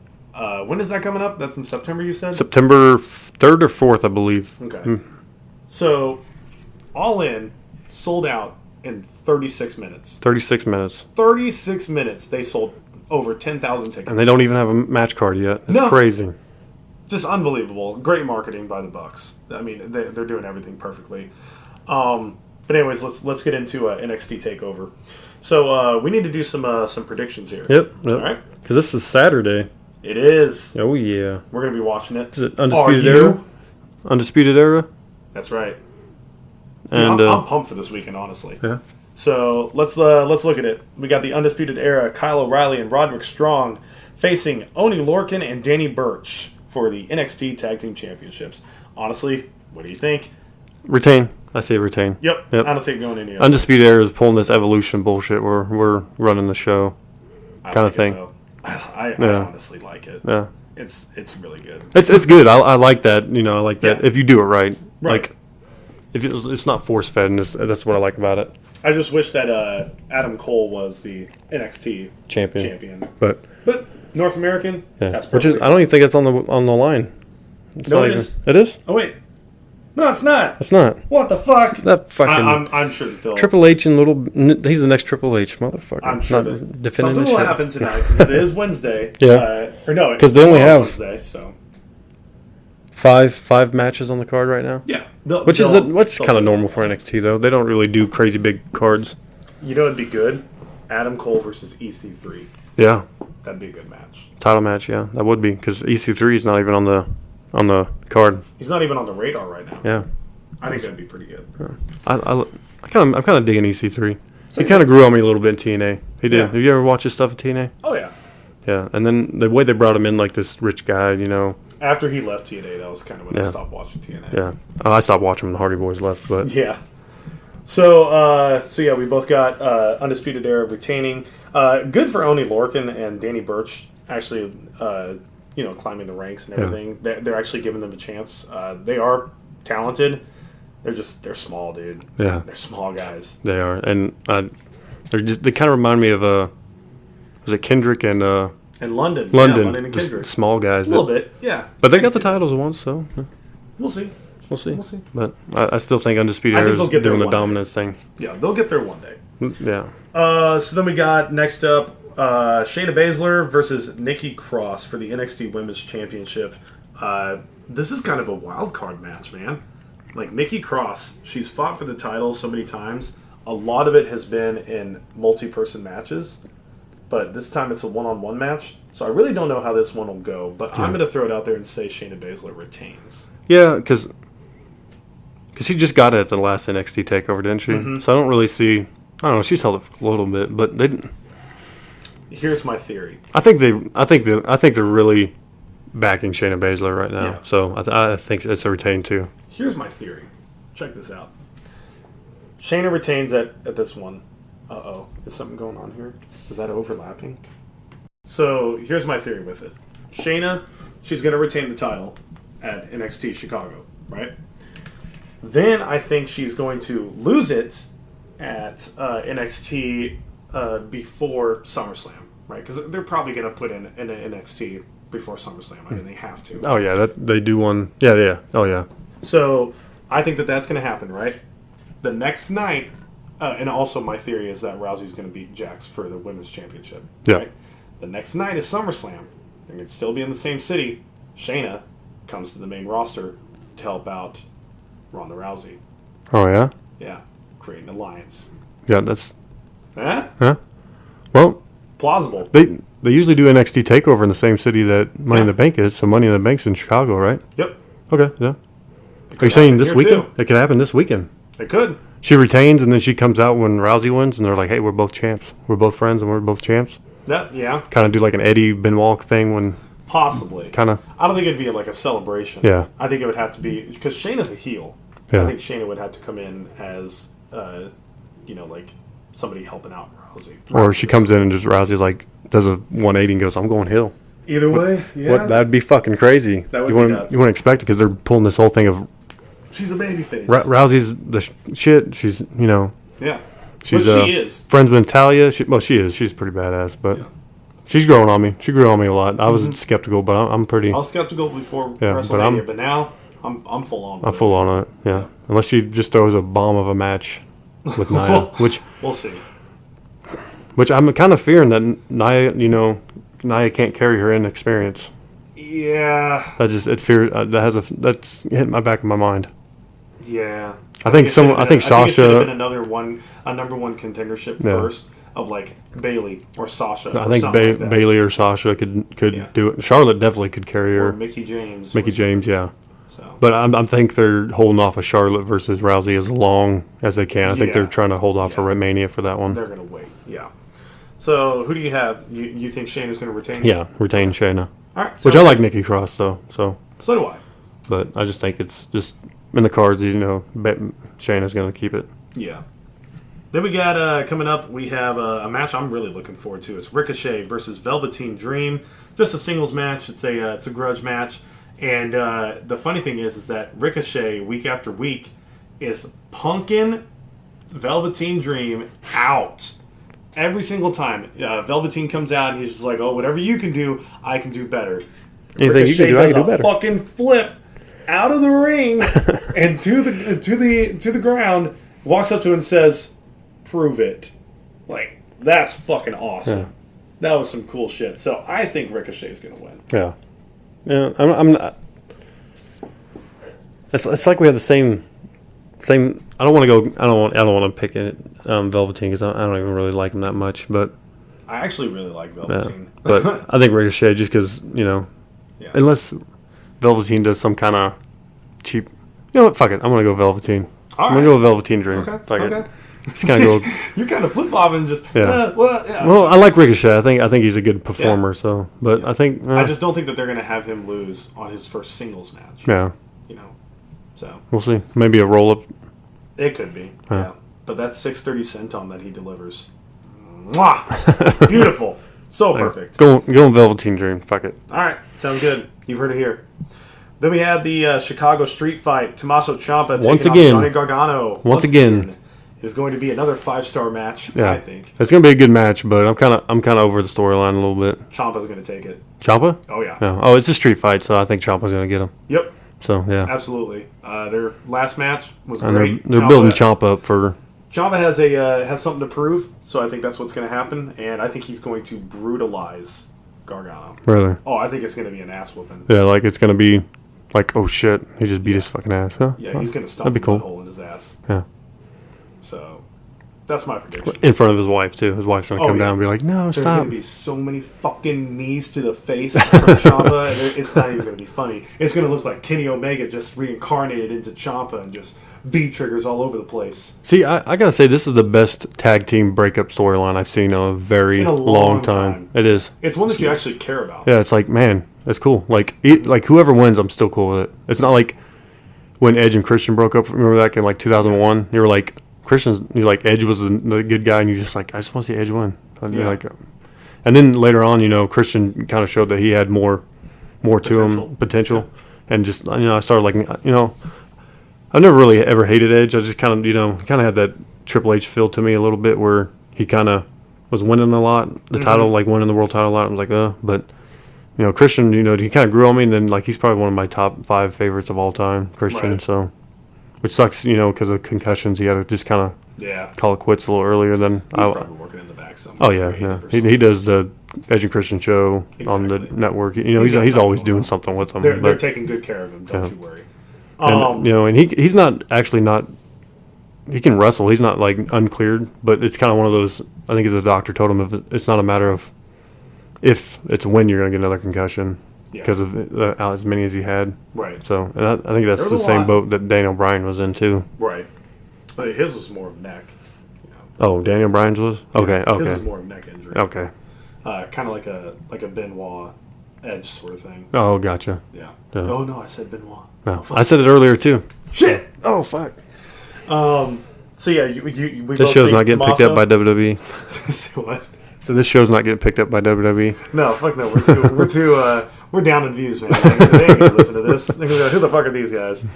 When is that coming up? That's in September, you said? September 3rd or 4th, I believe. Okay. So, All In sold out in 36 minutes. 36 minutes. 36 minutes, they sold over 10,000 tickets. And they don't even have a match card yet. It's No. crazy. Just unbelievable. Great marketing by the Bucks. I mean, they're doing everything perfectly. But anyways, let's get into NXT Takeover. So we need to do some predictions here. Yep. All right. Because this is Saturday. It is. Oh, yeah. We're gonna be watching it. Is it Undisputed Are you? Era? Undisputed Era? That's right. Dude, And I'm pumped for this weekend, honestly. yeah. So let's look at it. We got the Undisputed Era, Kyle O'Reilly and Roderick Strong facing Oney Lorcan and Danny Burch for the NXT Tag Team Championships. Honestly, what do you think? Retain. I say retain. Yep. Yep. I don't see it going any other. Undisputed Era is pulling this evolution bullshit where we're running the show I kind like of it, thing. though. I Yeah. honestly like it. Yeah. It's really good. It's good. I like that. You know, I like that. Yeah. If you do it right. Right. Like, if it's not force fed, and that's what I like about it. I just wish that Adam Cole was the NXT Champion. champion. But But North American, yeah. that's Which is, perfect. I don't even think it's on the line. It's No, not it even- is. It is? Oh wait, no, it's not. It's not. What the fuck? That fucking I'm sure that they'll. Triple H and he's the next Triple H, motherfucker. I'm sure Not that defending something this will shit. happen tonight because it is Wednesday. Yeah. Or no, 'Cause they only tomorrow's have- Wednesday. So Five matches on the card right now. yeah, Which is they'll kind of do normal that. for NXT though. They don't really do crazy big cards. You know, it'd be good. Adam Cole versus EC3. Yeah, That'd be a good match. title match. Yeah, that would be because EC3 is not even on the card. He's not even on the radar right now. Yeah, I think that'd be pretty good. I'm kind of digging EC3. He kind of grew on me a little bit in TNA. He did. Yeah. Have you ever watched his stuff in TNA? Oh yeah. Yeah, and then the way they brought him in, like this rich guy, you know. After he left TNA, that was kind of when I Yeah. stopped watching TNA. Yeah, I stopped watching when the Hardy Boys left, but Yeah. So yeah, we both got Undisputed Era retaining. Good for Oney Lorcan and Danny Burch actually, climbing the ranks and everything. They're actually giving them a chance. They are talented. They're small, dude. yeah, They're small guys. they are, and they kind of remind me of was it Kendrick and And London. London, Yeah, London and just Kendrick. small guys. A little bit, yeah. But they got the titles once, so yeah, We'll see. we'll see. We'll see. But I still think Undisputed I think Era they'll is get there doing the one day. dominance thing. Yeah, they'll get there one day. Yeah, So then we got next up Shayna Baszler versus Nikki Cross for the NXT Women's Championship. This is kind of a wild card match, man. Like Nikki Cross, she's fought for the title so many times. A lot of it has been in multi-person matches, but this time it's a one-on-one match. So I really don't know how this one will go. But I'm going to throw it out there and say Shayna Baszler retains. yeah, because she just got it at the last NXT Takeover, didn't she? Mm-hmm. So I don't really see. I don't know. She's held it for a little bit, but they. Here's my theory. I think they're really backing Shayna Baszler right now. Yeah. So I think it's a retain too. Here's my theory. Check this out. Shayna retains at this one. Uh-oh. Is something going on here? Is that overlapping? So, here's my theory with it. Shayna, she's going to retain the title at NXT Chicago, right? Then I think she's going to lose it at NXT before SummerSlam, right? Because they're probably going to put in an NXT before SummerSlam. I mean, they have to. Oh yeah, they do one. Yeah. Oh yeah. So I think that's going to happen, right? The next night, and also my theory is that Rousey's going to beat Jax for the Women's Championship. Yeah. Right? The next night is SummerSlam. They can still be in the same city. Shayna comes to the main roster to help out Ronda Rousey. Oh yeah. Yeah, create an alliance. Yeah, that's. Huh? Well, Plausible. they usually do NXT Takeover in the same city that Money in the Bank is. So Money in the Bank's in Chicago, right? Yep. Okay. Yeah. It Are could you saying happen this here, weekend? too. It could happen this weekend. It could. She retains, and then she comes out when Rousey wins, and they're like, "Hey, we're both champs. We're both friends, and we're both champs." Yeah, Kind of do like an Eddie Benoit thing when possibly. kind of. I don't think it'd be like a celebration. Yeah. I think it would have to be because Shayna's a heel. Yeah. I think Shayna would have to come in as, like somebody helping out Rousey. Or she comes in and just Rousey's like does a 180 and goes, "I'm going heel." Either way, yeah. What that'd be fucking crazy. That would you be wouldn't nuts. you wouldn't expect it because they're pulling this whole thing of She's a babyface. Rousey's the shit. She's Yeah. she's But she is. friends with Natalia. She is. She's pretty badass, but. Yeah. She's growing on me. She grew on me a lot. I was skeptical, but I'm pretty. I was skeptical before Yeah, but WrestleMania, but now I'm full on. I'm full on it. Yeah. Unless she just throws a bomb of a match with Nia, which We'll see. I'm kind of fearing that Nia, Nia can't carry her inexperience. Yeah. That's hitting my back of my mind. Yeah. I think it should have been- Sasha. I think it should have been a number one contendership first of like Bailey or Sasha. I or think something like that. Bailey or Sasha could Yeah. do it. Charlotte definitely could carry Or her. Mickey James. Mickey James, yeah. So. But I think they're holding off of Charlotte versus Rousey as long as they can. I think Yeah. they're trying to hold off for Mania for that one. They're going to wait. Yeah. So who do you have? You think Shayna's going to retain? Yeah, retain Shayna. All right. Which I like Nikki Cross though. So do I. but I just think it's just in the cards. Shayna's going to keep it. Yeah. Then we got coming up. We have a match I'm really looking forward to. It's Ricochet versus Velveteen Dream. Just a singles match. It's a grudge match. And the funny thing is that Ricochet week after week is punking Velveteen Dream out. Every single time Velveteen comes out and he's just like, "Oh, whatever you can do, I can do better." Anything you can do, I can do better. Fucking flip out of the ring and to the ground. Walks up to him and says, "Prove it." Like that's fucking awesome. Yeah. That was some cool shit. So I think Ricochet's gonna win. Yeah. Yeah, I'm not. It's like we have the same. I don't want to go. I don't want to pick it. Velveteen because I don't even really like him that much. But I actually really like Velveteen. but I think Ricochet just because Yeah. unless Velveteen does some kind of cheap. You know what? Fuck it. I'm gonna go Velveteen. All I'm right. gonna go with Velveteen Dream. Okay. Fuck Okay. it. Just kind of go. You're kind of flip flopping. Just Yeah. yeah. Well, I like Ricochet. I think he's a good performer. So, but I think I just don't think that they're gonna have him lose on his first singles match. yeah. So We'll see. Maybe a roll up. it could be. Huh. Yeah. But that's 630 centon that he delivers. Mwah! Beautiful. So perfect. Go Velveteen Dream. Fuck it. All right, sounds good. You've heard it here. Then we had the Chicago Street Fight. Tommaso Ciampa taking Once on again. Johnny Gargano. Once again. Is going to be another 5-star match. Yeah. I think It's gonna be a good match, but I'm kind of over the storyline a little bit. Ciampa's going to take it. Ciampa? Oh yeah. No. Oh, it's a street fight, so I think Ciampa's gonna get him. Yep. So yeah. Absolutely. Their last match was And great. they're building Ciampa up for. Ciampa has something to prove, so I think that's what's going to happen, and I think he's going to brutalize Gargano. Really? Oh, I think it's going to be an ass whooping. Yeah, like it's gonna be, like, oh shit, he just beat his fucking ass. Huh? Yeah, he's going to stomp That'd be a cool. hole in his ass. Yeah. So that's my prediction. In front of his wife too. His wife's gonna come down and be like, "No, There's stop." going to be so many fucking knees to the face from Ciampa. It's not even going to be funny. It's going to look like Kenny Omega just reincarnated into Ciampa and just B triggers all over the place. See, I gotta say, this is the best tag team breakup storyline I've seen in a very In a long long time. time. It is. It's one that you actually care about. Yeah, it's like, man, that's cool. Like, like whoever wins, I'm still cool with it. It's not like when Edge and Christian broke up. Remember that in like 2001? You were like, Edge was the good guy, and you're just like, I just want to see Edge win. And you're Yeah. like, and then later on, Christian kind of showed that he had more to him, potential, and just I started liking, I've never really ever hated Edge. I just kind of had that Triple H feel to me a little bit, where he kind of was winning a lot, the title, like winning the world title a lot. I was like, but Christian, he kind of grew on me, and then like he's probably one of my top 5 favorites of all time, Christian. Right. So, which sucks, because of concussions, he had to just kind of call it quits a little earlier than He's probably working in the back somewhere. Oh yeah. He does the Edge and Christian show on the network. He's always doing something with them. They're taking good care of him. Don't you worry. And he's not actually not. He can wrestle. He's not like uncleared, but it's kind of one of those. I think the doctor told him if it's not a matter of if, it's when you're going to get another concussion because of as many as he had. Right. So, and I think that's the same boat that Daniel Bryan was in too. Right. But his was more of neck. Oh, Daniel Bryan's was? Okay. His was more of neck injury. Okay. Kind of like a Benoit Edge sort of thing. Oh, gotcha. Yeah. Oh no, I said Benoit. No, I said it earlier too. Shit. Oh fuck. So yeah, we this show's not getting picked up by WWE. What? So this show's not getting picked up by WWE. No, fuck no. We're down in views, man. They ain't gonna listen to this. They're gonna go, who the fuck are these guys?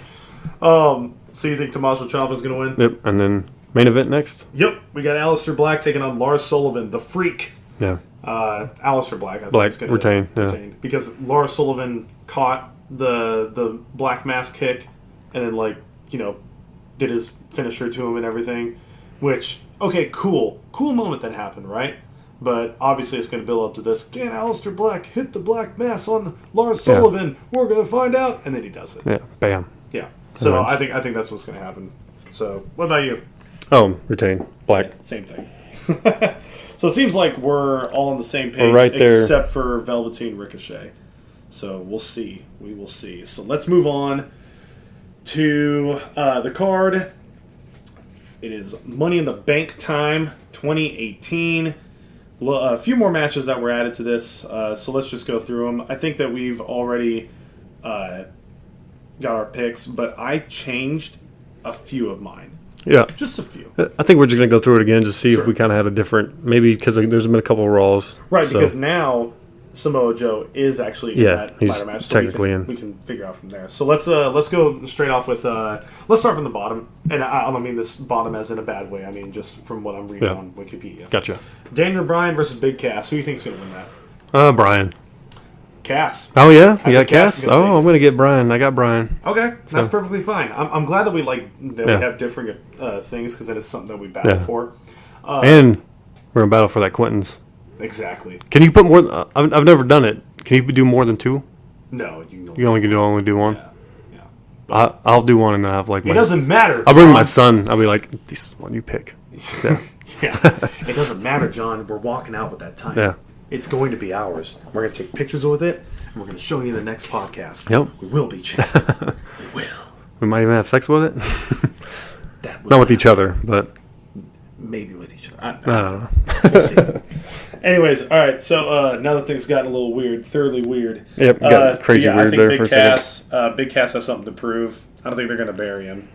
So you think Tommaso Ciampa's gonna win? Yep. And then main event next. Yep. We got Aleister Black taking on Lars Sullivan, the Freak. Yeah. Aleister Black. I think Black is gonna retain. Yeah. Because Lars Sullivan caught the Black Mass kick, and then did his finisher to him and everything. Which, okay, cool moment that happened, right? But obviously it's going to build up to this. Can Aleister Black hit the Black Mass on Lars Sullivan? We're going to find out. And then he does it. Yeah, bam. Yeah. So I think that's what's going to happen. So what about you? Oh, retain. Black. Yeah, same thing. So it seems like we're all on the same page, we're right there, except for Velveteen Ricochet. So we'll see. We will see. So let's move on to the card. It is Money in the Bank time, 2018. A few more matches that were added to this, so let's just go through them. I think that we've already got our picks, but I changed a few of mine. Yeah. Just a few. I think we're just going to go through it again to see Sure. if we kind of had a different, maybe because there's been a couple of Raws. Right, so. because now Samoa Joe is actually in that he's ladder match. So technically we can figure out from there. So let's go straight off with let's start from the bottom. And I don't mean this bottom as in a bad way. I mean just from what I'm reading on Wikipedia. Gotcha. Daniel Bryan versus Big Cass. Who do you think's going to win that? Brian. Cass. Oh yeah, I you got think Cass Cass. is gonna Oh, I'm going to get Brian. I got Brian. Okay, that's perfectly fine. I'm glad that we have different things because that is something that we battle for. And we're in battle for that Quintons. Exactly. Can you put more? I've never done it. Can you do more than 2? No, You only can do one. Yeah. I'll do one and I'll have like. It doesn't matter. I'll bring John. my son. I'll be like, this is one you pick. Yeah. Yeah. It doesn't matter, John. We're walking out with that time. Yeah. It's going to be ours. We're going to take pictures with it, and we're going to show you in the next podcast. Yep. We will be champions. We will. We might even have sex with it. That will Not with each other, but maybe with each other. I don't know. We'll see. Anyways, all right. So now that things gotten a little weird, thoroughly weird. Yep, got crazy weird I think there for a second. Big Cass has something to prove. I don't think they're going to bury him.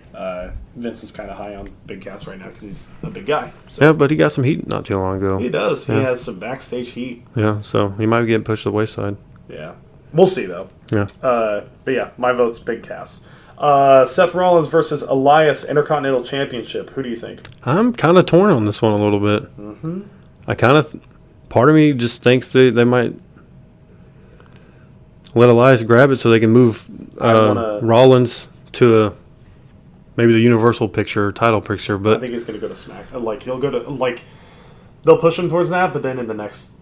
Vince is kind of high on Big Cass right now because he's a big guy. So. Yeah, but he got some heat not too long ago. He does. Yeah. He has some backstage heat. Yeah, so he might be getting pushed to the wayside. Yeah. We'll see, though. Yeah. But yeah, my vote's Big Cass. Seth Rollins versus Elias Intercontinental Championship. Who do you think? I'm kind of torn on this one a little bit. Mm-hmm. I kind of... Part of me just thinks they might let Elias grab it so they can move Rollins to maybe the Universal picture, title picture. But I think he's going to go to Smack. He'll go to they'll push him towards that, but then in the next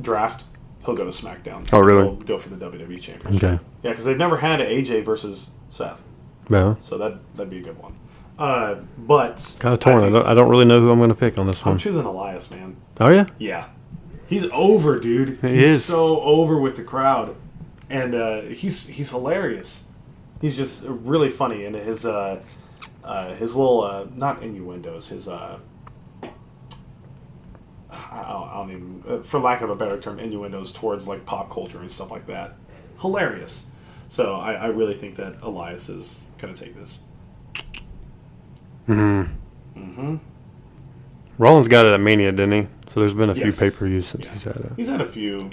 draft, he'll go to SmackDown. Oh, really? He'll go for the WWE Championship. Okay. Yeah, because they've never had AJ versus Seth, yeah, so that'd be a good one. But kind of torn. I don't really know who I'm going to pick on this one. I'm choosing Elias, man. Oh yeah. Yeah, he's over, dude. He He's is so over with the crowd, and he's hilarious. He's just really funny, and his little not innuendos, his I don't even, for lack of a better term, innuendos towards like pop culture and stuff like that. Hilarious. So I really think that Elias is gonna take this. Rollins got it at Mania, didn't he? So there's been a few Yes. pay-per-views since he's had it. He's had a few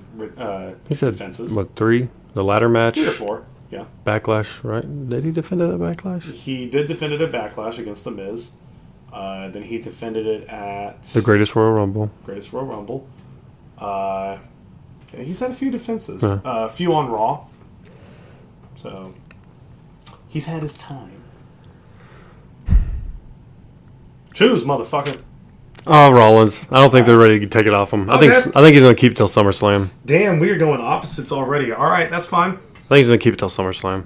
He's had defenses. what, 3? The ladder match, 3 or 4. Yeah. Backlash, right? Did he defend it at Backlash? He did defend it at Backlash against The Miz. Then he defended it at The Greatest Royal Rumble. Greatest Royal Rumble. He's had a few defenses. Yeah. A few on Raw. So he's had his time. Choose, motherfucker. Oh, Rollins. I don't think they're ready to take it off him. I think he's going to keep it till SummerSlam. Damn, we are going opposites already. All right, that's fine. I think he's going to keep it till SummerSlam.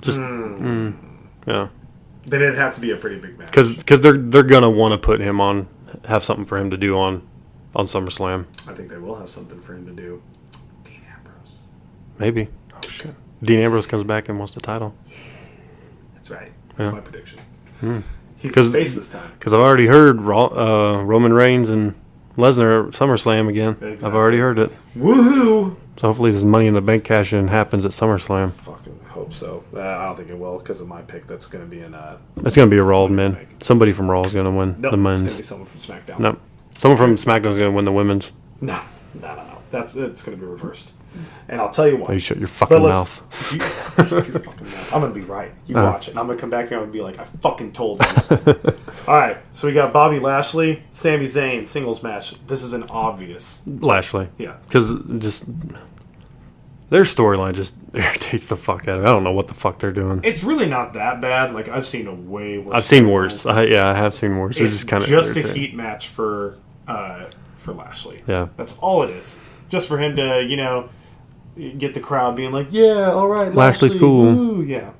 Just, yeah. Then it'd have to be a pretty big match. Because they're going to want to put him on, have something for him to do on SummerSlam. I think they will have something for him to do. Dean Ambrose. Maybe. Oh, shit. Dean Ambrose comes back and wants the title. That's right. That's Yeah. my prediction. Mm. He's the face this time. Because I've already heard Roman Reigns and Lesnar at SummerSlam again. Exactly. I've already heard it. Woohoo! So hopefully this Money in the Bank cash-in happens at SummerSlam. Fucking hope so. I don't think it will because of my pick. That's going to be in... It's going to be a Raw, man. Somebody from Raw is going to win Nope, the it's men's. going to be someone from SmackDown. No. Someone from SmackDown is going to win the women's. No. It's going to be reversed. And I'll tell you why. You shut your fucking mouth. You shut your fucking mouth. I'm going to be right. You watch it. And I'm going to come back here and be like, I fucking told you. All right. So we got Bobby Lashley, Sami Zayn, singles match. This is an obvious. Lashley. Yeah. Because just... Their storyline just irritates the fuck out of me. I don't know what the fuck they're doing. It's really not that bad. Like, I've seen a way worse. I've seen worse. I have seen worse. It's just kind of just a heat match for Lashley. Yeah. That's all it is. Just for him to, get the crowd being like, yeah, all right, Lashley's Lashley, cool. woo. Yeah,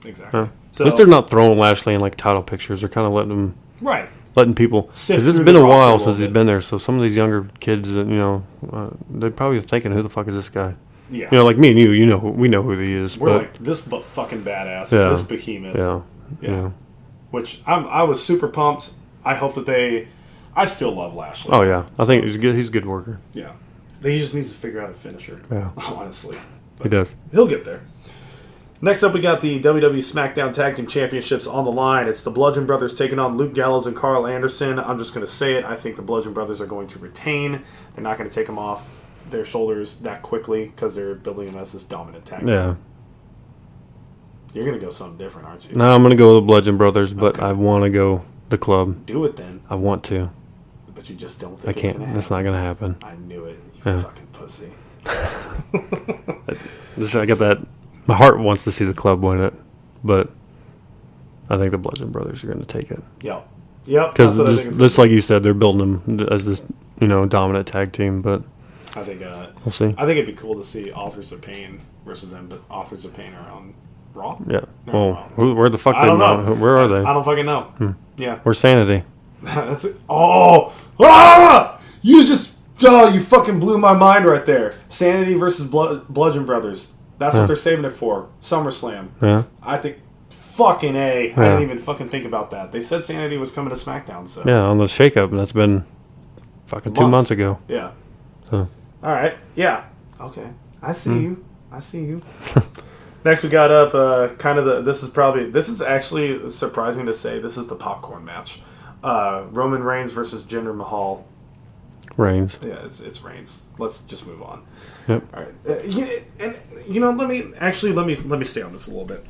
exactly. Yeah. So, At least they're not throwing Lashley in like title pictures. They're kind of letting people. Sift Because it's through been the a roster while a since little he's bit. been there. So some of these younger kids, they're probably thinking, "Who the fuck is this guy?" Yeah. Like me and you. We know who he is. We're but like, this fucking badass, Yeah. this behemoth. yeah. Which I was super pumped. I hope that I still love Lashley. Oh yeah, I think he's good. He's a good worker. Yeah. He just needs to figure out a finisher. Yeah. Honestly. He does. He'll get there. Next up, we got the WWE SmackDown Tag Team Championships on the line. It's the Bludgeon Brothers taking on Luke Gallows and Carl Anderson. I'm just going to say it. I think the Bludgeon Brothers are going to retain. They're not going to take them off their shoulders that quickly because they're building them as this dominant tag team. Yeah. You're going to go something different, aren't you? No, I'm gonna go with the Bludgeon Brothers, but I want to go the club. Do it then. I want to. But you just don't think I it's can't. going to happen. That's not gonna happen. I knew it. You Yeah. fucking pussy. I got that. My heart wants to see the club win it, but I think the Bludgeon Brothers are going to take it Yep. because that's what I think it's just like you said, they're building them as this dominant tag team. But I think we'll see. I think it'd be cool to see Authors of Pain versus them, but Authors of Pain are on Raw. Yeah. No, Well, where the fuck I don't know. Where are they? I don't fucking know. Yeah. Where's Sanity? That's it. You fucking blew my mind right there. Sanity versus Bludgeon Brothers. That's what they're saving it for. SummerSlam. Yeah. I think fucking A. I Yeah. didn't even fucking think about that. They said Sanity was coming to SmackDown, so Yeah, on the shakeup, and that's been fucking 2 months ago. Yeah. So. All right. Yeah. Okay. I see you. I see you. Next, we got up this is actually surprising to say, this is the popcorn match. Roman Reigns versus Jinder Mahal. Reigns. Yeah, it's Reigns. Let's just move on. Yep. All right. Let me stay on this a little bit.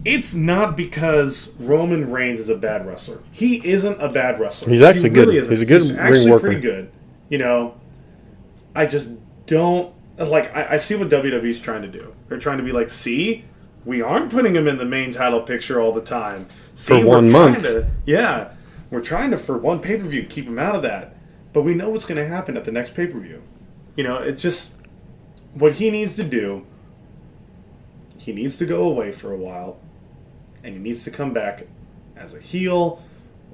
It's not because Roman Reigns is a bad wrestler. He isn't a bad wrestler. He's actually good. Isn't. He's a good He's ring actually worker. pretty good. I just don't I see what WWE's trying to do. They're trying to be like, see, we aren't putting him in the main title picture all the time. See, For 1 month. We're trying to for one pay-per-view keep him out of that. But we know what's going to happen at the next pay-per-view. It's just what he needs to do. He needs to go away for a while, and he needs to come back as a heel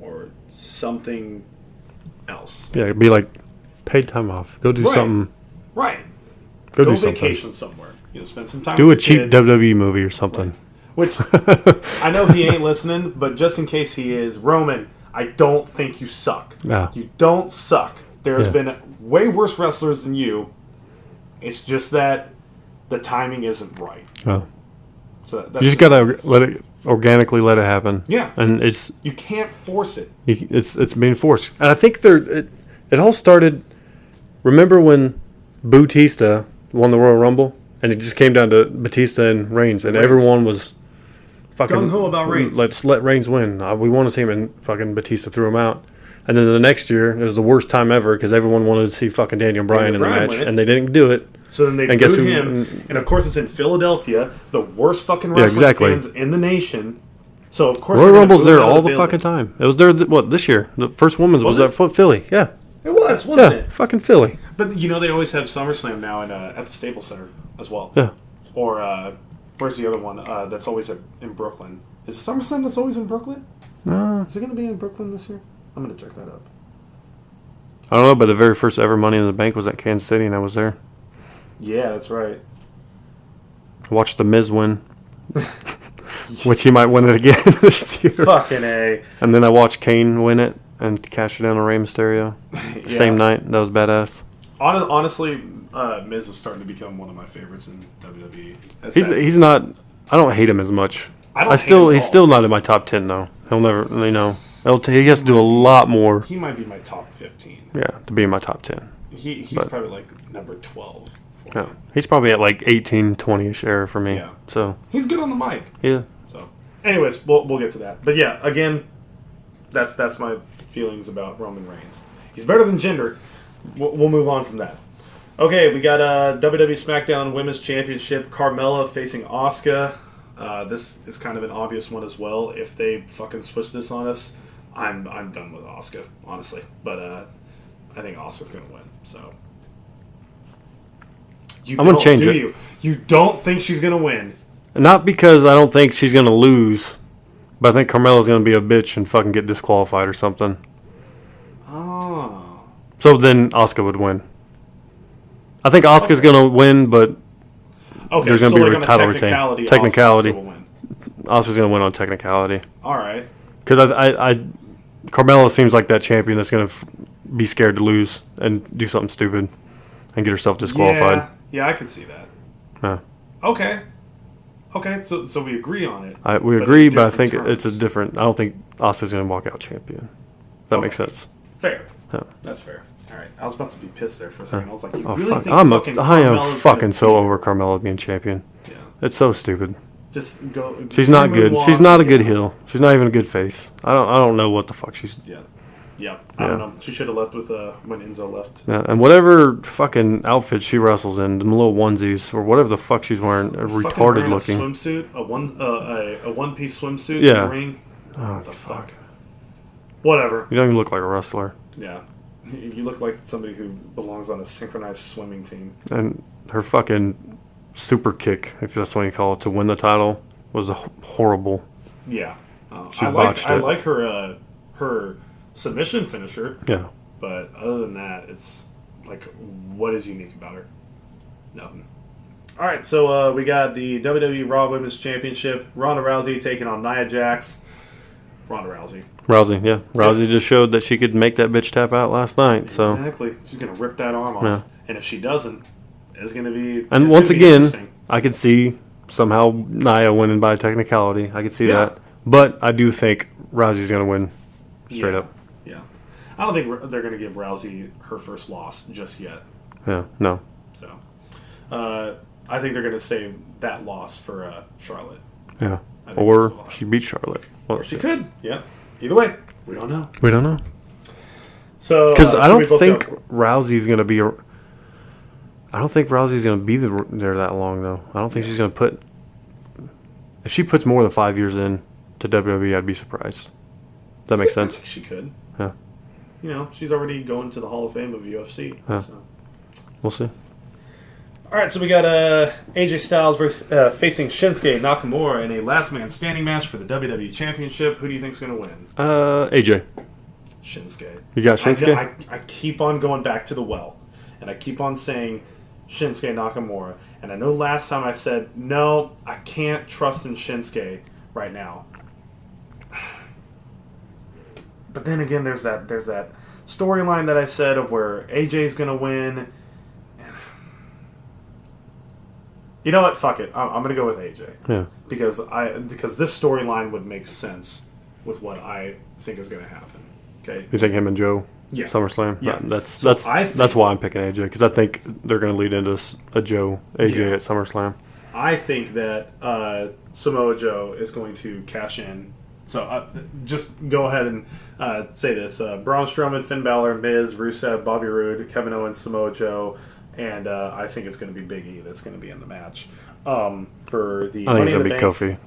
or something else. Yeah, it'd be like paid time off. Go do something. Right. Go do vacation something. somewhere. Spend some time. Do with a your cheap kid. WWE movie or something. Which I know he ain't listening, but just in case he is, Roman, I don't think you suck. No. You don't suck. There's Yeah. been way worse wrestlers than you. It's just that the timing isn't right. Oh. So that's You just gotta organically let it happen. Yeah. And you can't force it. it's being forced. And I think it all started. Remember when Bautista won the Royal Rumble, and it just came down to Batista and Reigns, and everyone was fucking gung-ho about Reigns. Let's let Reigns win. We want to see him, and fucking Batista threw him out. And then the next year, it was the worst time ever because everyone wanted to see fucking Daniel Bryan in the match, and they didn't do it. So then they and booed him, and of course it's in Philadelphia, the worst fucking wrestling fans in the nation. So of course Royal Rumble's there all the fucking time. It was there, this year? The first women's was at Philly. Yeah. It was, wasn't it? Fucking Philly. But they always have SummerSlam now at the Staples Center as well. Yeah. Or where's the other one that's always in Brooklyn? Is it SummerSlam that's always in Brooklyn? No. Is it going to be in Brooklyn this year? I'm going to check that up. I don't know, but the very first ever Money in the Bank was at Kansas City, and I was there. Yeah, that's right. I watched The Miz win, which he might win it again this year. Fucking A. And then I watched Kane win it and cash it in on Rey Mysterio. Yeah. Same night. That was badass. Honestly, Miz is starting to become one of my favorites in WWE. He's not. I don't hate him as much. He's still not in my top 10 though. He'll never. He has to do a lot more. He might be my top 15. Yeah, to be in my top 10. He's probably like number 12. No, he's probably at like 18, 20-ish era for me. Yeah. So he's good on the mic. Yeah. So, anyways, we'll get to that. But yeah, again, that's my feelings about Roman Reigns. He's better than Jinder. We'll move on from that. Okay, we got WWE SmackDown Women's Championship. Carmella facing Asuka. This is kind of an obvious one as well. If they fucking switch this on us, I'm done with Asuka, honestly. But I think Asuka's gonna win. So I'm gonna change it. You don't think she's gonna win? Not because I don't think she's gonna lose, but I think Carmella's gonna be a bitch and fucking get disqualified or something. Oh. So then Asuka would win. I think Asuka's gonna win, but there's gonna be a title retain. Technicality. Asuka's gonna win on technicality. All right. Because I Carmella seems like that champion that's gonna be scared to lose and do something stupid and get herself disqualified. Yeah, I could see that. Yeah. Okay, so we agree on it. We agree, but I think it's a different. I don't think Asuka's gonna walk out champion. That makes sense. Fair. Yeah. That's fair. All right. I was about to be pissed there for a second. I was like, fuck. I am fucking so over Carmella being champion. Yeah. It's so stupid. Just go. She's not good. She's not a good heel. She's not even a good face. I don't know what the fuck she's. Yeah. I don't know. She should have left with when Enzo left. Yeah, and whatever fucking outfit she wrestles in, them little onesies or whatever the fuck she's wearing, retarded looking. A swimsuit, a one-piece swimsuit. Yeah. In the ring. Oh, what the fuck. Whatever. You don't even look like a wrestler. Yeah. You look like somebody who belongs on a synchronized swimming team. And her fucking super kick, if that's what you call it, to win the title was horrible. Yeah. She botched it. I like her submission finisher. Yeah. But other than that, it's like, what is unique about her? Nothing. All right, so we got the WWE Raw Women's Championship. Ronda Rousey taking on Nia Jax. Ronda Rousey. Yeah. Rousey just showed that she could make that bitch tap out last night. So exactly. She's going to rip that arm off. Yeah. And if she doesn't, it's going to be... And once again, I could see somehow Nia winning by technicality. I could see that. But I do think Rousey's going to win straight up. Yeah. I don't think they're going to give Rousey her first loss just yet. Yeah, no. So, I think they're going to save that loss for Charlotte. Yeah. Or she beat Charlotte. Or she could. Yeah. Either way, we don't know. We don't know. So, because I don't think Rousey's going to be. I don't think Rousey's going to be there that long, though. I don't think she's going to put. If she puts more than 5 years in to WWE, I'd be surprised. Does that make sense? She could. Yeah. You know, she's already going to the Hall of Fame of UFC. Yeah. So. We'll see. All right, so we got AJ Styles facing Shinsuke Nakamura in a last man standing match for the WWE Championship. Who do you think's going to win? AJ. Shinsuke. You got Shinsuke? I keep on going back to the well, and I keep on saying Shinsuke Nakamura. And I know last time I said, no, I can't trust in Shinsuke right now. But then again, there's that storyline that I said of where AJ's going to win. You know what? Fuck it. I'm going to go with AJ. Yeah. Because this storyline would make sense with what I think is going to happen. Okay. You think him and Joe? Yeah. SummerSlam? Yeah. That's why I'm picking AJ, because I think they're going to lead into a Joe AJ at SummerSlam. I think that Samoa Joe is going to cash in. So just go ahead and say this. Braun Strowman, Finn Balor, Miz, Rusev, Bobby Roode, Kevin Owens, Samoa Joe, and I think it's going to be Big E that's going to be in the match. For the I think Money it's in going the to be Bank. Kofi.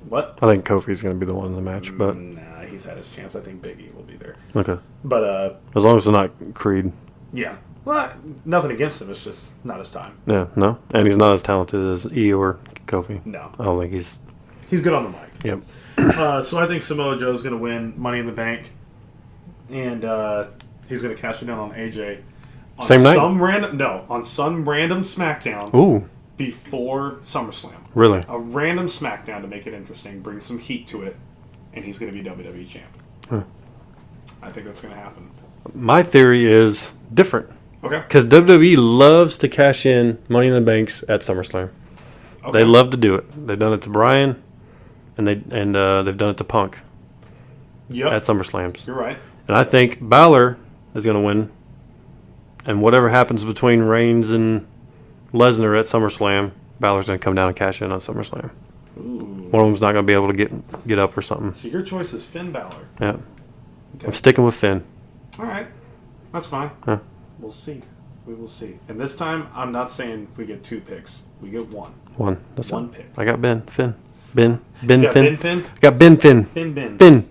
What? I think Kofi's going to be the one in the match, but Nah, he's had his chance. I think Big E will be there. okay. But As long as it's not Creed. yeah. Well, nothing against him. It's just not his time. Yeah, no. And he's not as talented as E or Kofi. No. I don't think he's... He's good on the mic. Yep. So I think Samoa Joe's going to win Money in the Bank, and he's going to cash it in on AJ. On Same night? On some random SmackDown Ooh, before SummerSlam. really? A random SmackDown to make it interesting, bring some heat to it, and he's going to be WWE champ. Huh. I think that's going to happen. My theory is different. Okay. Because WWE loves to cash in Money in the Banks at SummerSlam. Okay. They love to do it. They've done it to Bryan, and they've done it to Punk Yep. at SummerSlams. You're right. And I think Balor is going to win. And whatever happens between Reigns and Lesnar at SummerSlam, Balor's going to come down and cash in on SummerSlam. Ooh. One of them's not going to be able to get up or something. So your choice is Finn Balor. Yeah. Okay. I'm sticking with Finn. All right. That's fine. Huh. We'll see. We will see. And this time, I'm not saying we get 2 picks. We get 1. One. That's One it. pick. I got Finn. Ben, You got Finn. Ben Finn? I got Ben Finn. Finn. Finn.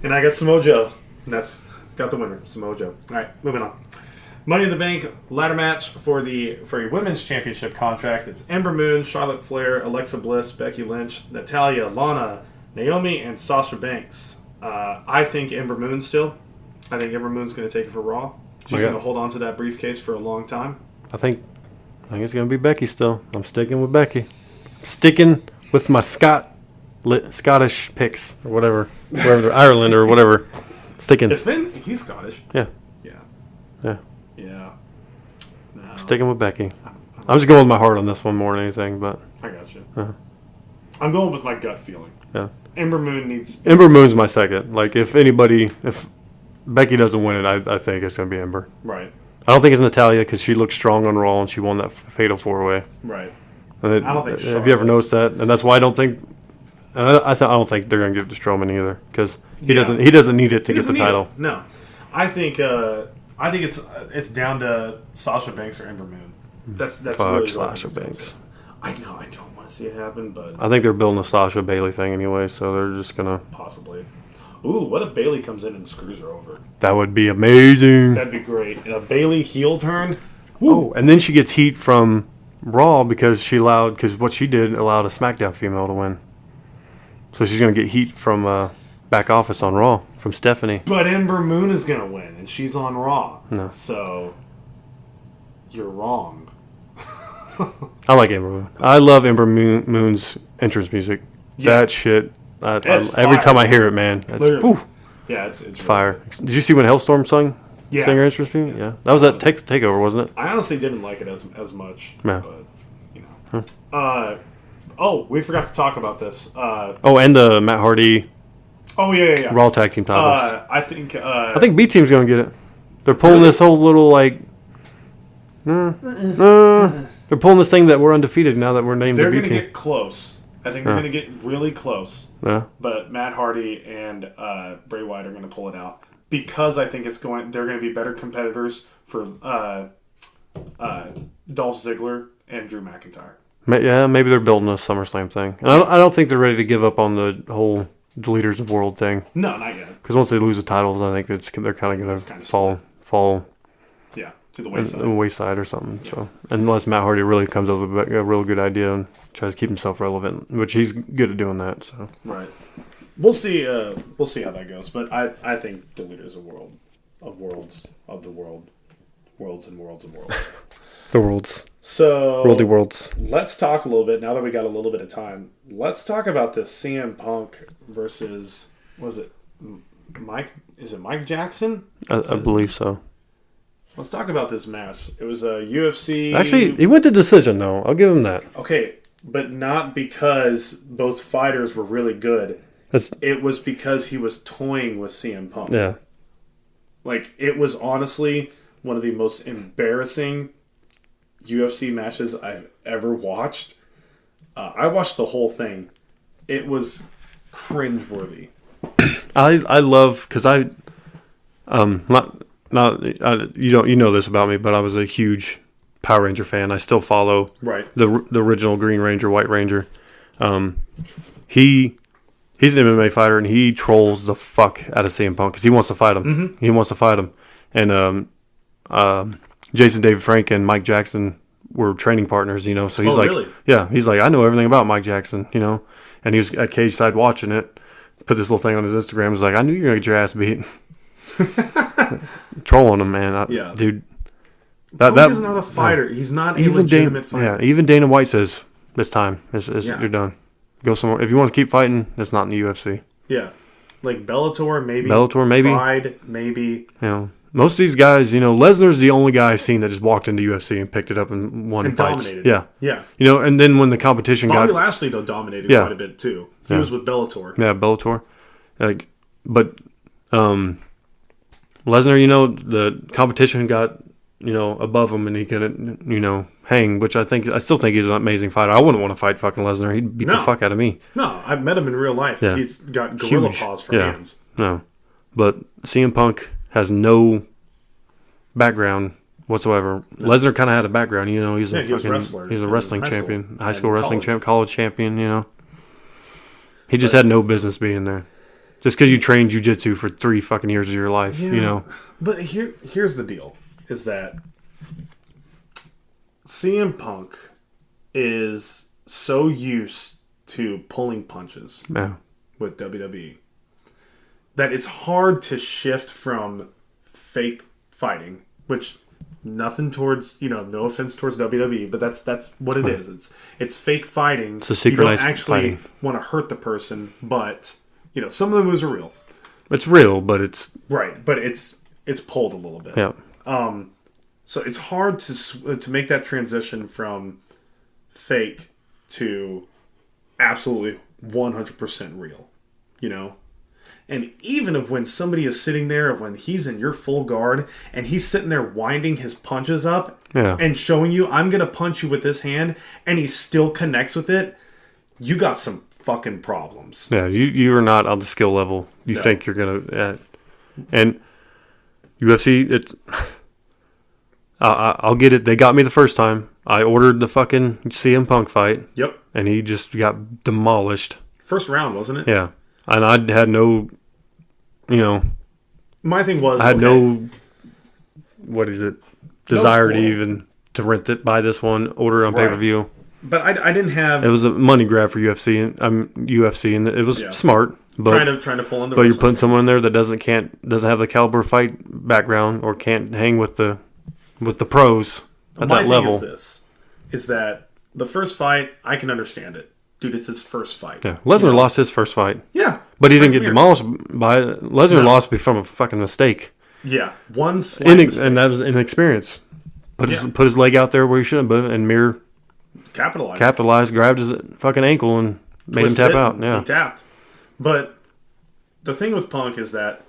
And I got Samoa Joe. And that's got the winner, Samoa Joe. All right, moving on. Money in the Bank ladder match for a women's championship contract. It's Ember Moon, Charlotte Flair, Alexa Bliss, Becky Lynch, Natalya, Lana, Naomi, and Sasha Banks. I think Ember Moon still. I think Ember Moon's going to take it for Raw. She's Okay. going to hold on to that briefcase for a long time. I think it's going to be Becky still. I'm sticking with Becky. Sticking with my Scottish picks or wherever Ireland or whatever. Sticking. It's Finn. He's Scottish. Yeah. Yeah. Yeah. Yeah. No, Sticking with Becky. I'm just going with my heart on this one more than anything, but I got you. Uh-huh. I'm going with my gut feeling. yeah. Ember Moon needs... Ember Moon's my second. Like if Becky doesn't win it, I think it's going to be Ember. Right. I don't think it's Natalya because she looked strong on Raw and she won that fatal 4-way. Right. And I don't think have you ever Charlotte- noticed that? And that's why I don't think. And I don't think they're going to give it to Strowman either because he Yeah. doesn't. He doesn't need it to He get the doesn't need title. it. No. I think it's down to Sasha Banks or Ember Moon. That's Fuck really what it Sasha comes down Banks. to. I know. I don't want to see it happen, but I think they're building a Sasha Bailey thing anyway, so they're just gonna. possibly. Ooh, what if Bailey comes in and screws her over? That would be amazing. That'd be great. And a Bailey heel turn. Oh, and then she gets heat from Raw because what she did allowed a SmackDown female to win. So she's gonna get heat from back office on Raw from Stephanie. But Ember Moon is gonna win, and she's on Raw. No. So you're wrong. I like Ember Moon. I love Ember Moon's entrance music. Yeah. That shit. It's Every fire. time I hear it, man, it's Literally. whew, Yeah, it's really fire. good. Did you see when Hellstorm sung? Yeah. Sang her entrance music? Yeah. That was that takeover, wasn't it? I honestly didn't like it as much. Yeah. But you know. Oh, we forgot to talk about this. Oh, and the Matt Hardy Yeah. Raw Tag Team titles. I think. I think B Team's gonna get it. They're pulling Really? this whole little like. They're pulling this thing that we're undefeated now that we're named they're the B going to Team. get close. I think they're Yeah. going to get really close. Yeah. But Matt Hardy and Bray Wyatt are going to pull it out because I think they're going to be better competitors for Dolph Ziggler and Drew McIntyre. Yeah, maybe they're building a SummerSlam thing. And I don't think they're ready to give up on the whole Leaders of World thing. No, not yet. Because once they lose the titles, I think they're kind of going It's kinda to fall Yeah, to the in wayside. the wayside or something. So unless Matt Hardy really comes up with a real good idea and tries to keep himself relevant, which he's good at doing that. So Right. We'll see. We'll see how that goes. But I think the Leaders of Worlds and worlds. the worlds, So worldy worlds. let's talk a little bit now that we got a little bit of time. Let's talk about this CM Punk versus was it Mike? Is it Mike Jackson? I believe so. Let's talk about this match. It was a UFC. Actually, he went to decision though. I'll give him that. Okay, but not because both fighters were really good. It was because he was toying with CM Punk. Yeah. Like, it was honestly one of the most embarrassing UFC matches I've ever watched. I watched the whole thing. It was cringeworthy. I love because you know this about me, but I was a huge Power Ranger fan. I still follow the original Green Ranger, White Ranger. He's an MMA fighter, and he trolls the fuck out of CM Punk because he wants to fight him. Mm-hmm. He wants to fight him. And Jason David Frank and Mike Jackson were training partners, you know. So he's really? Yeah, he's like, I know everything about Mike Jackson, you know. And he was at cage side watching it. Put this little thing on his Instagram. He was like, I knew you were gonna get your ass beat. Trolling him, man. Dude. Punk is not a fighter. He's not a legitimate fighter. Yeah, even Dana White says it's time. You're done. Go somewhere. If you want to keep fighting, it's not in the UFC. Yeah. Like Bellator, maybe. Pride, maybe. You know, most of these guys, you know, Lesnar's the only guy I've seen that just walked into UFC and picked it up and won and fights. Dominated. Yeah. Yeah. You know, and then when the competition Bobby Lashley, though, dominated quite a bit, too. He was with Bellator. Yeah, Bellator. But Lesnar, you know, the competition got, you know, above him and he could, you know, hang, which I still think he's an amazing fighter. I wouldn't want to fight fucking Lesnar. He'd beat the fuck out of me. No, I've met him in real life. Yeah. He's got gorilla paws for hands. No. But CM Punk has no background whatsoever. Lesnar kind of had a background, you know. He's he was a wrestler. He's a wrestling champion, high school wrestling champion, college champion, you know. He just had no business being there. Just because you trained jiu-jitsu for 3 fucking years of your life, you know. But here's the deal, is that CM Punk is so used to pulling punches with WWE that it's hard to shift from fake fighting, which nothing towards, you know, no offense towards WWE, but that's what it is. It's fake fighting. It's a synchronized you don't actually fighting. Want to hurt the person, but you know, some of the moves are real. It's real, but it's but it's pulled a little bit. Yeah. So it's hard to make that transition from fake to absolutely 100% real, you know? And even when somebody is sitting there, when he's in your full guard, and he's sitting there winding his punches up and showing you, I'm going to punch you with this hand, and he still connects with it, you got some fucking problems. Yeah, you are not on the skill level you think you're going to... and UFC, it's... I'll get it. They got me the first time. I ordered the fucking CM Punk fight. Yep. And he just got demolished. First round, wasn't it? Yeah. And I had no, you know... My thing was... I had no... What is it? Desire to even... To rent it, buy this one, order it on pay-per-view. But I didn't have... It was a money grab for UFC, and it was smart. But, trying to pull in the... But you're putting someone in there that doesn't have the caliber fight background or can't hang with the pros at that level. My thing is that the first fight, I can understand it. Dude, it's his first fight. Yeah, Lesnar lost his first fight. Yeah. But he didn't get demolished by it. Lesnar lost from a fucking mistake. Yeah. One slight mistake. And that was inexperience. Put his leg out there where he shouldn't have, and Mir capitalized, grabbed his fucking ankle and made him tap out. Yeah. He tapped. But the thing with Punk is that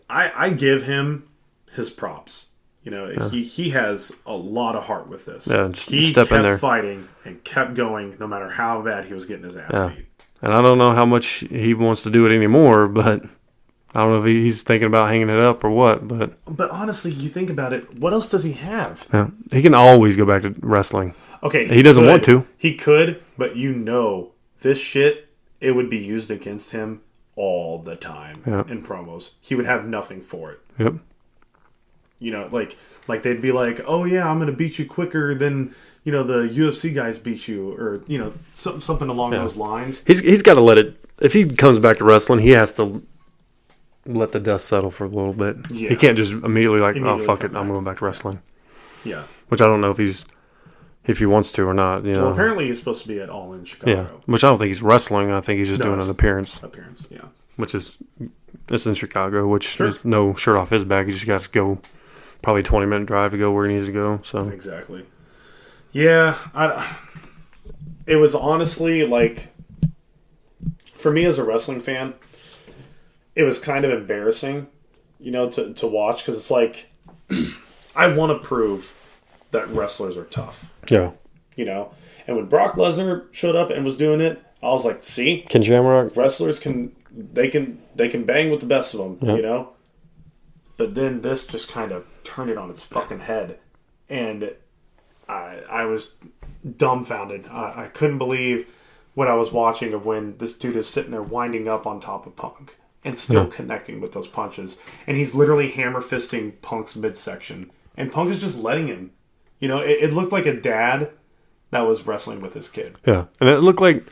I give him his props. You know, he has a lot of heart with this. Yeah, just he step kept in there. fighting and kept going no matter how bad he was getting his ass beat. And I don't know how much he wants to do it anymore, but I don't know if he's thinking about hanging it up or what. But honestly, you think about it, what else does he have? Yeah, he can always go back to wrestling. Okay. He doesn't want to. He could, but you know, this shit, it would be used against him all the time in promos. He would have nothing for it. Yep. You know, like they'd be like, "Oh yeah, I'm going to beat you quicker than, you know, the UFC guys beat you," or, you know, something along those lines. He's got to let it. If he comes back to wrestling, he has to let the dust settle for a little bit. Yeah. He can't just immediately "Oh fuck it, I'm going back to wrestling." Yeah. Which I don't know if he wants to or not. You know. Well, apparently he's supposed to be at All In Chicago. Yeah. Which I don't think he's wrestling. I think he's just doing an appearance. Yeah. Which is it's in Chicago, which there's no shirt off his back. He just got to go. Probably 20-minute drive to go where he needs to go. So exactly. Yeah, it was honestly like, for me as a wrestling fan, it was kind of embarrassing, you know, to watch, because it's like I want to prove that wrestlers are tough. Yeah. you know. And when Brock Lesnar showed up and was doing it, I was like, see, Ken Shamrock. wrestlers can bang with the best of them, Yep. you know. But then this just kind of turned it on its fucking head, and I was dumbfounded. I couldn't believe what I was watching of when this dude is sitting there winding up on top of Punk and still connecting with those punches, and he's literally hammer fisting Punk's midsection, and Punk is just letting him. You know, it looked like a dad that was wrestling with his kid. Yeah, and it looked like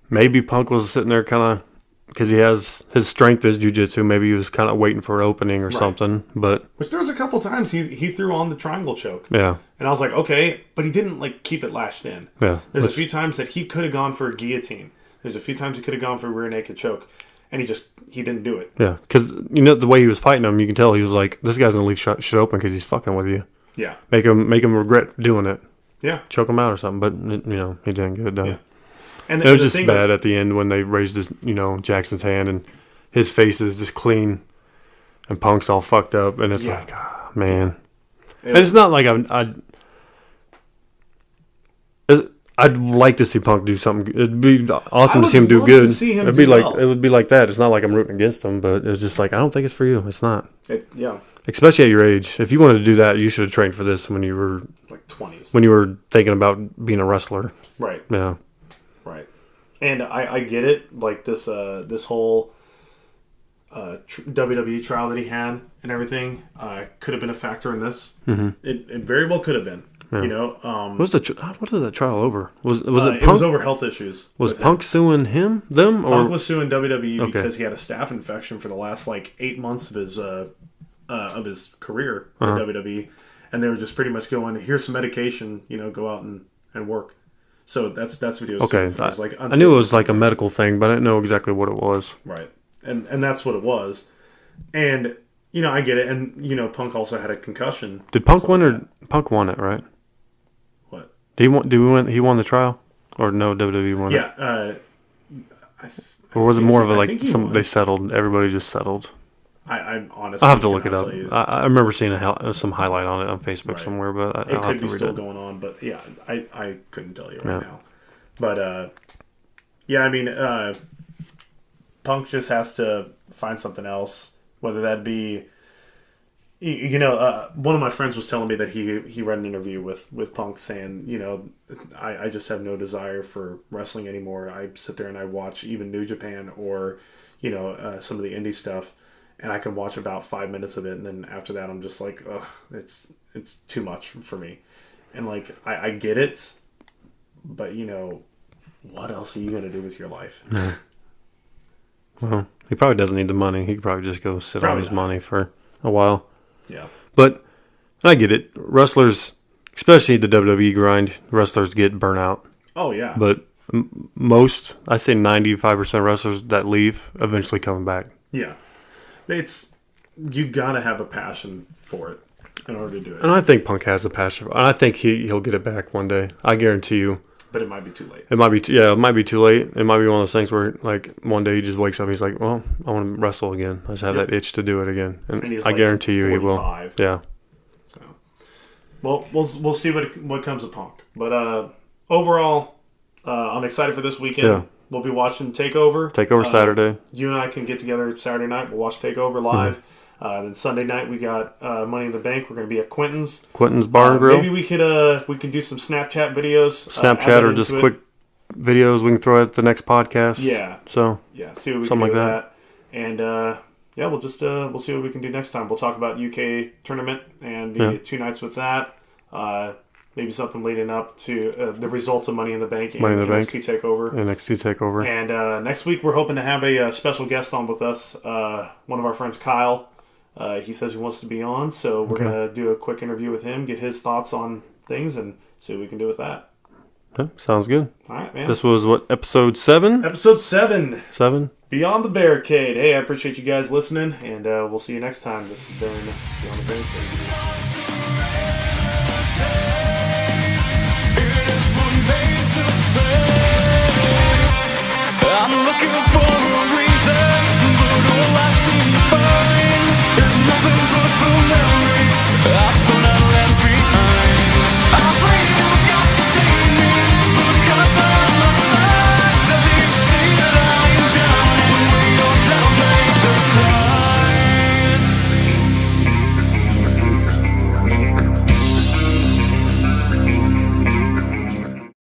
maybe Punk was sitting there kind of, because he has his strength is jiu-jitsu. Maybe he was kind of waiting for an opening or something. But which there was a couple times he threw on the triangle choke. Yeah, and I was like, okay, but he didn't like keep it lashed in. Yeah, there's a few times that he could have gone for a guillotine. There's a few times he could have gone for a rear naked choke, and he didn't do it. Yeah, because you know the way he was fighting him, you can tell he was like, this guy's gonna leave shit open because he's fucking with you. Yeah, make him regret doing it. Yeah, choke him out or something. But you know he didn't get it done. Yeah. And it was just bad at the end when they raised his, you know, Jackson's hand and his face is just clean and Punk's all fucked up, and it's like, oh, man. And it's not like I'd like to see Punk do something. It'd be awesome to see him do good. It'd be like it would be like that. It's not like I'm rooting against him, but it's just like I don't think it's for you. It's not. Especially at your age. If you wanted to do that, you should have trained for this when you were like 20s. When you were thinking about being a wrestler. Right. Yeah. Right. And I get it. Like this whole WWE trial that he had and everything could have been a factor in this. Mm-hmm. It very well could have been. Yeah. You know, what was that trial over? Was it Punk? It was over health issues. Was Punk suing them, or Punk was suing WWE because he had a staph infection for the last like 8 months of his career in WWE, and they were just pretty much going, "Here's some medication, you know, go out and work." So that's what he was. Okay, it was like I knew it was like a medical thing, but I didn't know exactly what it was. Right, and that's what it was, and you know I get it, and you know Punk also had a concussion. Did Punk win or Punk won it? Right. What? Did he won? Did we win? He won the trial, or no? WWE won it. Yeah. Or was it more of a like they settled? Everybody just settled. I honestly, I'll have to look it up. I remember seeing some highlight on it on Facebook somewhere, but it could be still going on. But yeah, I couldn't tell you right now. But yeah, I mean, Punk just has to find something else, whether that be, you know, one of my friends was telling me that he read an interview with Punk saying, you know, I just have no desire for wrestling anymore. I sit there and I watch even New Japan or, you know, some of the indie stuff. And I can watch about 5 minutes of it, and then after that, I'm just like, ugh, it's too much for me. And like, I get it, but you know, what else are you gonna do with your life? Yeah. Well, he probably doesn't need the money. He could probably just go sit on his money for a while. Yeah. But I get it. Wrestlers, especially the WWE grind, wrestlers get burnt out. Oh yeah. But most, I say 95% of wrestlers that leave eventually come back. Yeah. You gotta have a passion for it in order to do it. And I think Punk has a passion. And I think he'll get it back one day. I guarantee you. But it might be too late. It might be it might be too late. It might be one of those things where like one day he just wakes up and he's like, well, I want to wrestle again. I just have that itch to do it again. And I like guarantee you 45. He will. Yeah. So, well, we'll see what comes of Punk. But overall, I'm excited for this weekend. Yeah. We'll be watching Takeover. Takeover Saturday. You and I can get together Saturday night. We'll watch Takeover live. Mm-hmm. Then Sunday night we got Money in the Bank. We're going to be at Quintons. Quintons Bar and Grill. Maybe we could do some Snapchat videos. Snapchat or just quick videos we can throw at the next podcast. Yeah. So see what we can do with that. And we'll just we'll see what we can do next time. We'll talk about UK tournament and the 2 nights with that. Maybe something leading up to the results of Money in the Bank and NXT Takeover. NXT Takeover. And next week we're hoping to have a special guest on with us. One of our friends, Kyle. He says he wants to be on, so we're going to do a quick interview with him, get his thoughts on things, and see what we can do with that. Okay, sounds good. All right, man. This was what, episode 7? Episode 7. 7? Beyond the Barricade. Hey, I appreciate you guys listening, and we'll see you next time. This has been Beyond the Barricade.